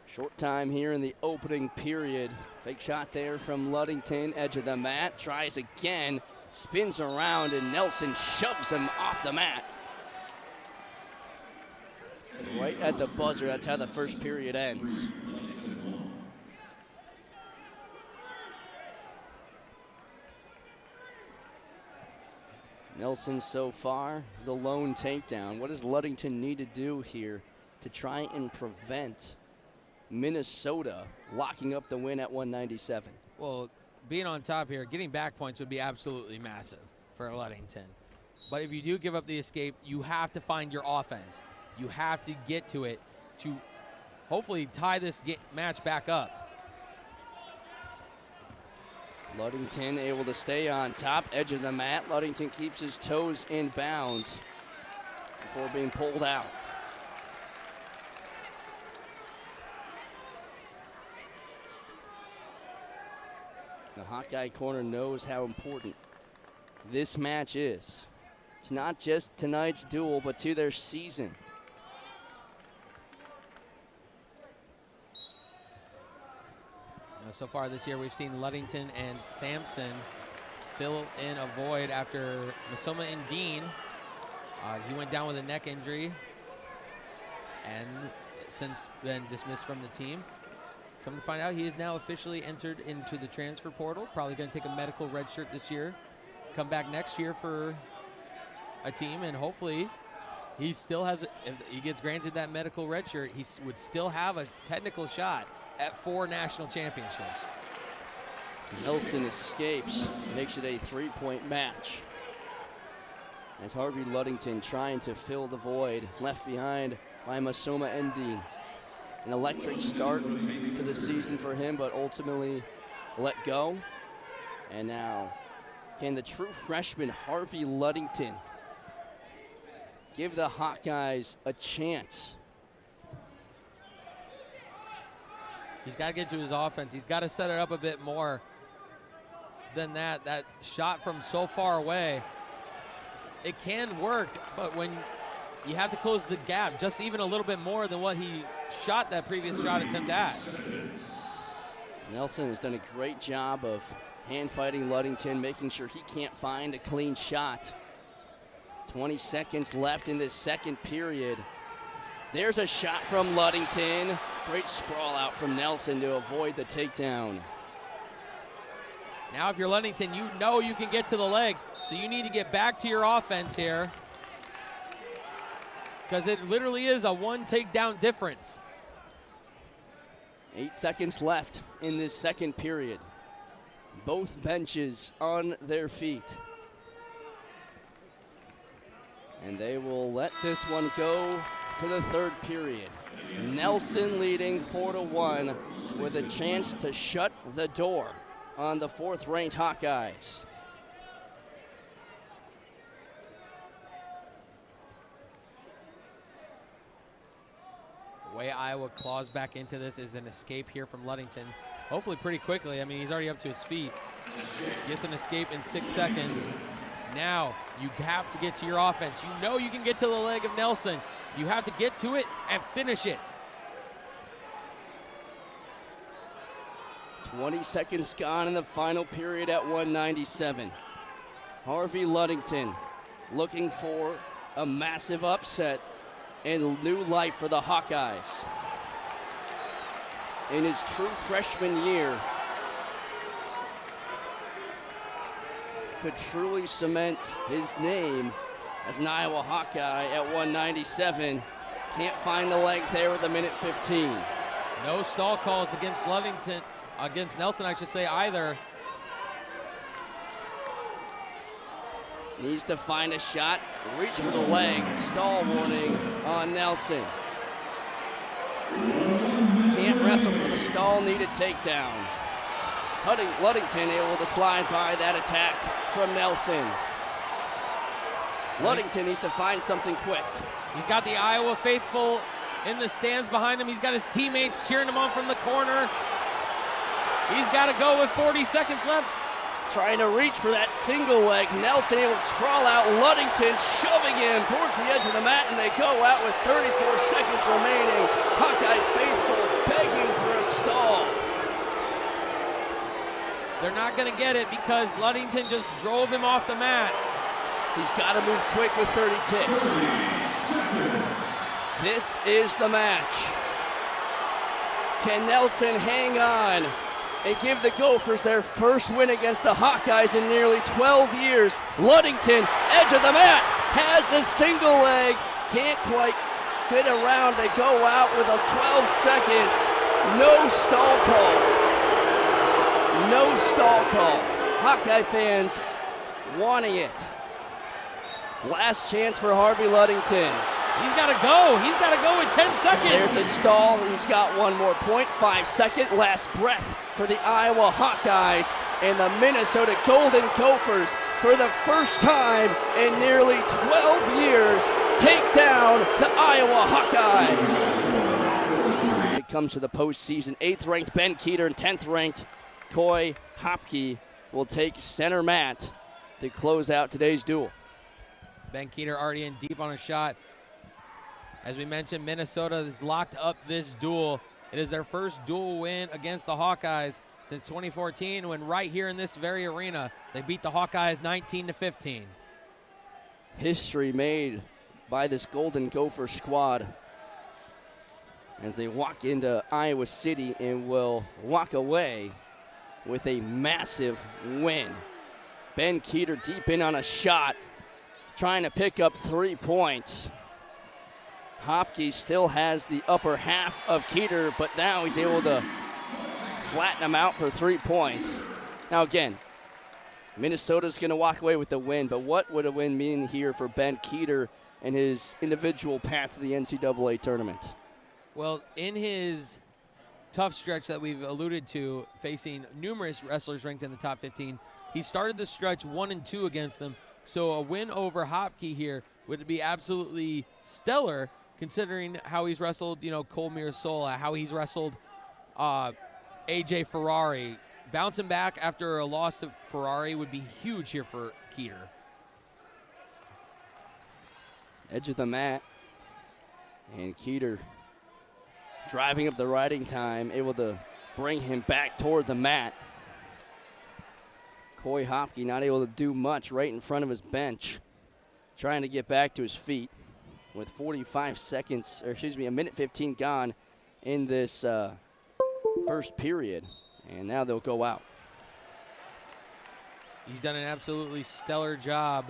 Short time here in the opening period. Fake shot there from Ludington, edge of the mat, tries again, spins around, and Nelson shoves him off the mat. Right at the buzzer, that's how the first period ends. Nelson so far, the lone takedown. What does Ludington need to do here to try and prevent Minnesota locking up the win at 197? Well, being on top here, getting back points would be absolutely massive for Ludington. But if you do give up the escape, you have to find your offense. You have to get to it to hopefully tie this match back up. Ludington able to stay on top, edge of the mat. Ludington keeps his toes in bounds before being pulled out. The Hawkeye corner knows how important this match is. It's not just tonight's duel, but to their season. So far this year, we've seen Ludington and Sampson fill in a void after Masoma and Dean. He went down with a neck injury and since been dismissed from the team. Come to find out, he is now officially entered into the transfer portal. Probably going to take a medical red shirt this year. Come back next year for a team, and hopefully he still has, if he gets granted that medical red shirt, he would still have a technical shot at 4 national championships. Nelson escapes, makes it a 3-point match. As Harvey Ludington trying to fill the void left behind by Masoma and Dean. An electric start to the season for him, but ultimately let go. And now, can the true freshman Harvey Ludington give the Hawkeyes a chance? He's got to get to his offense. He's got to set it up a bit more than that. That shot from so far away, it can work, but when you have to close the gap just even a little bit more than what he shot that previous shot attempt at. Nelson has done a great job of hand fighting Ludington, making sure he can't find a clean shot. 20 seconds left in this second period. There's a shot from Ludington. Great sprawl out from Nelson to avoid the takedown. Now if you're Ludington, you know you can get to the leg, so you need to get back to your offense here, because it literally is a 1 takedown difference. 8 seconds left in this second period. Both benches on their feet. And they will let this one go to the third period. Nelson leading 4-1 with a chance to shut the door on the fourth-ranked Hawkeyes. The way Iowa claws back into this is an escape here from Ludington. Hopefully pretty quickly. I mean, he's already up to his feet. Gets an escape in 6 seconds. Now, you have to get to your offense. You know you can get to the leg of Nelson. You have to get to it and finish it. 20 seconds gone in the final period at 197. Harvey Ludington looking for a massive upset and new life for the Hawkeyes. In his true freshman year, could truly cement his name as an Iowa Hawkeye at 197. Can't find the leg there with a minute 15. No stall calls against Ludington, against Nelson, I should say, either. Needs to find a shot, reach for the leg, stall warning on Nelson. Can't wrestle for the stall, needed takedown. Ludington able to slide by that attack from Nelson. Ludington needs to find something quick. He's got the Iowa faithful in the stands behind him. He's got his teammates cheering him on from the corner. He's got to go with 40 seconds left. Trying to reach for that single leg. Nelson able to sprawl out. Ludington shoving him towards the edge of the mat, and they go out with 34 seconds remaining. Hawkeye faithful begging for a stall. They're not going to get it because Ludington just drove him off the mat. He's got to move quick with 30 ticks. This is the match. Can Nelson hang on and give the Gophers their first win against the Hawkeyes in nearly 12 years? Ludington, edge of the mat, has the single leg. Can't quite get around. They go out with a 12 seconds. No stall call. No stall call. Hawkeye fans wanting it. Last chance for Harvey Ludington. He's got to go. He's got to go in 10 seconds. There's the stall. He's got one more point. 5 second last breath for the Iowa Hawkeyes, and the Minnesota Golden Gophers, for the first time in nearly 12 years, take down the Iowa Hawkeyes. It comes to the postseason. 8th-ranked Ben Keeter and 10th-ranked Coy Hopke will take center mat to close out today's duel. Ben Keeter already in deep on a shot. As we mentioned, Minnesota has locked up this duel. It is their first dual win against the Hawkeyes since 2014, when right here in this very arena, they beat the Hawkeyes 19-15. History made by this Golden Gopher squad as they walk into Iowa City and will walk away with a massive win. Ben Keeter deep in on a shot, trying to pick up 3 points. Hopke still has the upper half of Keeter, but now he's able to flatten him out for 3 points. Now again, Minnesota's going to walk away with the win, but what would a win mean here for Ben Keeter and his individual path to the NCAA tournament? Well, in his tough stretch that we've alluded to, facing numerous wrestlers ranked in the top 15, he started the stretch 1-2 against them. So a win over Hopke here would be absolutely stellar, considering how he's wrestled, Cole Mirasola, how he's wrestled AJ Ferrari. Bouncing back after a loss to Ferrari would be huge here for Keeter. Edge of the mat, and Keeter driving up the riding time, able to bring him back toward the mat. Coy Hopke not able to do much right in front of his bench, trying to get back to his feet with 45 seconds, or excuse me, a minute 15 gone in this first period, and now they'll go out. He's done an absolutely stellar job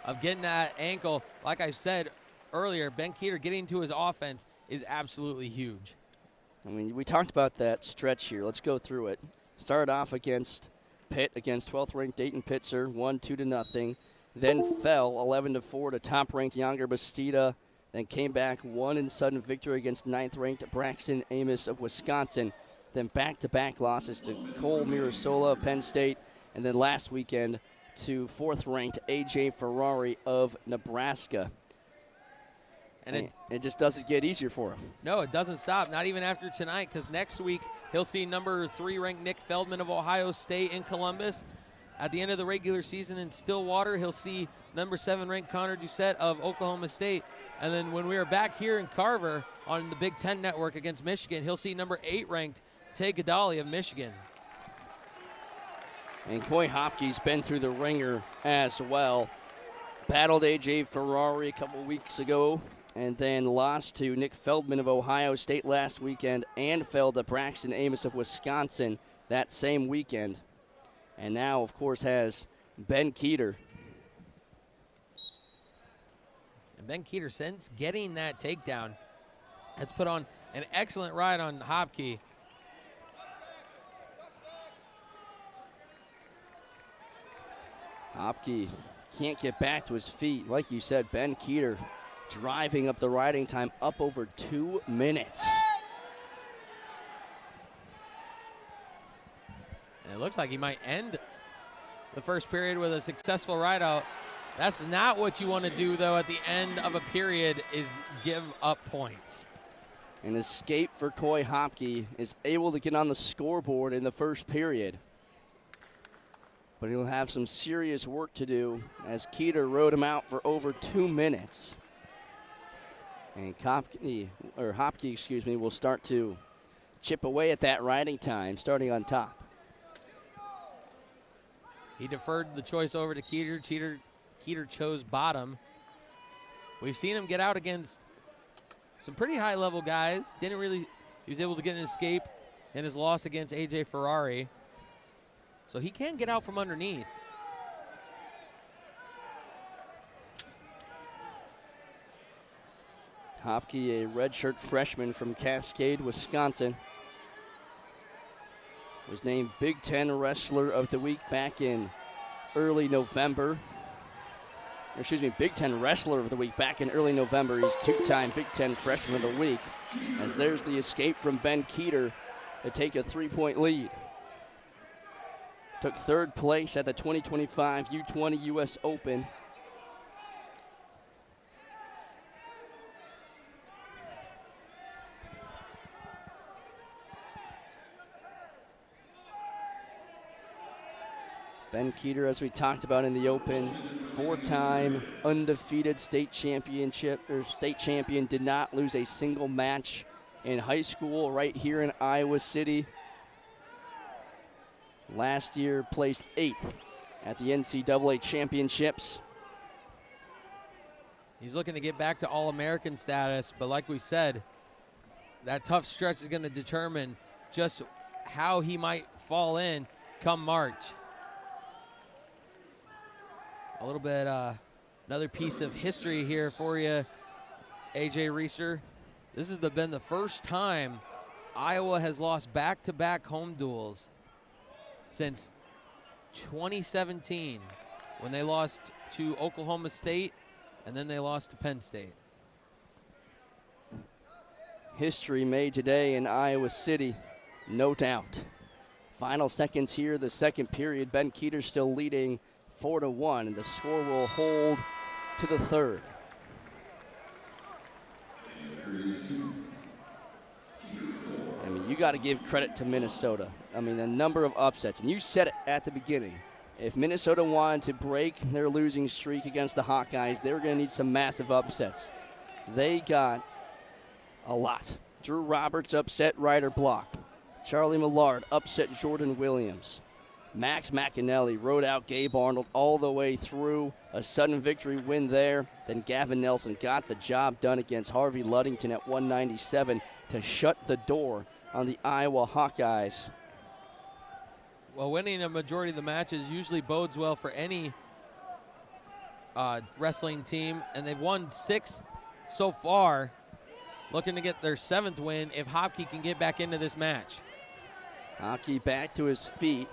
of getting that ankle. Like I said earlier, Ben Keeter getting to his offense is absolutely huge. I mean, we talked about that stretch here. Let's go through it. Started off against Pitt, against 12th-ranked Dayton Pitzer, won 2-0. then fell 11-4 to top-ranked Younger Bastida, then came back, won in sudden victory against 9th-ranked Braxton Amos of Wisconsin, then back-to-back losses to Cole Mirasola of Penn State, and then last weekend to 4th-ranked A.J. Ferrari of Nebraska. And it just doesn't get easier for him. No, it doesn't stop, not even after tonight, because next week he'll see number 3 ranked Nick Feldman of Ohio State in Columbus. At the end of the regular season in Stillwater, he'll see number 7 ranked Connor Doucette of Oklahoma State. And then when we are back here in Carver on the Big Ten Network against Michigan, he'll see number 8 ranked Tay Gadali of Michigan. And Coy Hopke's been through the ringer as well. Battled A.J. Ferrari a couple weeks ago, and then lost to Nick Feldman of Ohio State last weekend, and fell to Braxton Amos of Wisconsin that same weekend. And now, of course, has Ben Keeter. And Ben Keeter, since getting that takedown, has put on an excellent ride on Hopke. Hopke can't get back to his feet. Like you said, Ben Keeter driving up the riding time up over 2 minutes. And it looks like he might end the first period with a successful ride out. That's not what you want to do, though, at the end of a period, is give up points. An escape for Coy Hopke is able to get on the scoreboard in the first period. But he'll have some serious work to do as Keeter rode him out for over 2 minutes. And Hopke, will start to chip away at that riding time, starting on top. He deferred the choice over to Keeter. Keeter chose bottom. We've seen him get out against some pretty high-level guys. He was able to get an escape in his loss against A.J. Ferrari. So he can get out from underneath. Hopke, a redshirt freshman from Cascade, Wisconsin, was named Big Ten Wrestler of the Week back in early November. Big Ten Wrestler of the Week back in early November. He's 2-time Big Ten Freshman of the Week. As there's the escape from Ben Keeter to take a 3-point lead. Took 3rd place at the 2025 U20 U.S. Open. Ben Keeter, as we talked about in the Open, 4-time undefeated state champion, did not lose a single match in high school right here in Iowa City. Last year placed 8th at the NCAA championships. He's looking to get back to All-American status, but like we said, that tough stretch is going to determine just how he might fall in come March. A little bit, another piece of history here for you, AJ Reister. This has been the first time Iowa has lost back-to-back home duels since 2017, when they lost to Oklahoma State and then they lost to Penn State. History made today in Iowa City, no doubt. Final seconds here, the second period. Ben Keeter still leading 4-1, and the score will hold to the third. I mean, you got to give credit to Minnesota. I mean, the number of upsets, and you said it at the beginning. If Minnesota wanted to break their losing streak against the Hawkeyes, they were going to need some massive upsets. They got a lot. Drew Roberts upset Ryder Block. Charlie Millard upset Jordan Williams. Max McAnally rode out Gabe Arnold all the way through. A sudden victory win there. Then Gavin Nelson got the job done against Harvey Luddington at 197 to shut the door on the Iowa Hawkeyes. Well, winning a majority of the matches usually bodes well for any wrestling team, and they've won 6 so far, looking to get their 7th win if Hopke can get back into this match. Hopke back to his feet.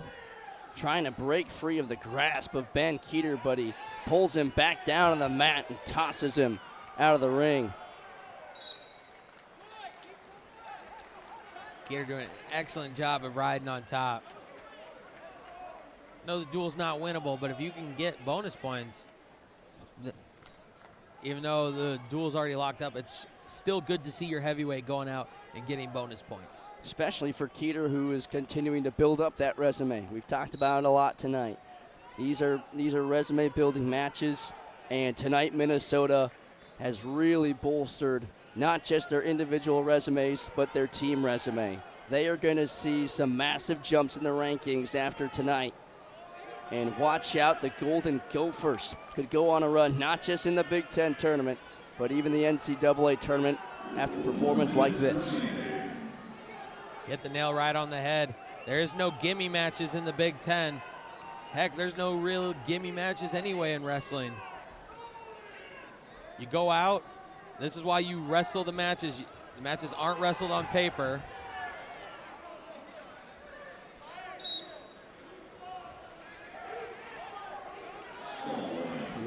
trying to break free of the grasp of Ben Keeter, but he pulls him back down on the mat and tosses him out of the ring. Keeter doing an excellent job of riding on top. No, the duel's not winnable, but if you can get bonus points, even though the duel's already locked up, it's still good to see your heavyweight going out and getting bonus points. Especially for Keeter, who is continuing to build up that resume. We've talked about it a lot tonight. These are resume building matches, and tonight Minnesota has really bolstered not just their individual resumes, but their team resume. They are going to see some massive jumps in the rankings after tonight. And watch out, the Golden Gophers could go on a run, not just in the Big Ten tournament, but even the NCAA tournament after a performance like this. Hit the nail right on the head. There is no gimme matches in the Big Ten. Heck, there's no real gimme matches anyway in wrestling. You go out, this is why you wrestle the matches. The matches aren't wrestled on paper.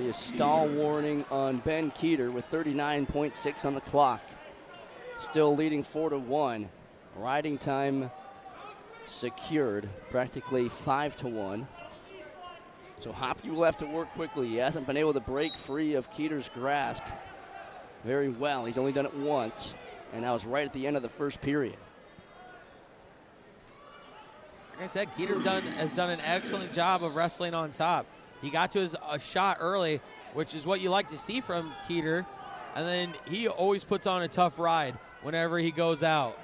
A stall warning on Ben Keeter with 39.6 on the clock. Still leading 4-1. Riding time secured, practically 5-1. So Hoppy will have to work quickly. He hasn't been able to break free of Keeter's grasp very well. He's only done it once, and that was right at the end of the first period. Like I said, Keeter has done an excellent job of wrestling on top. He got to a shot early, which is what you like to see from Keeter, and then he always puts on a tough ride whenever he goes out.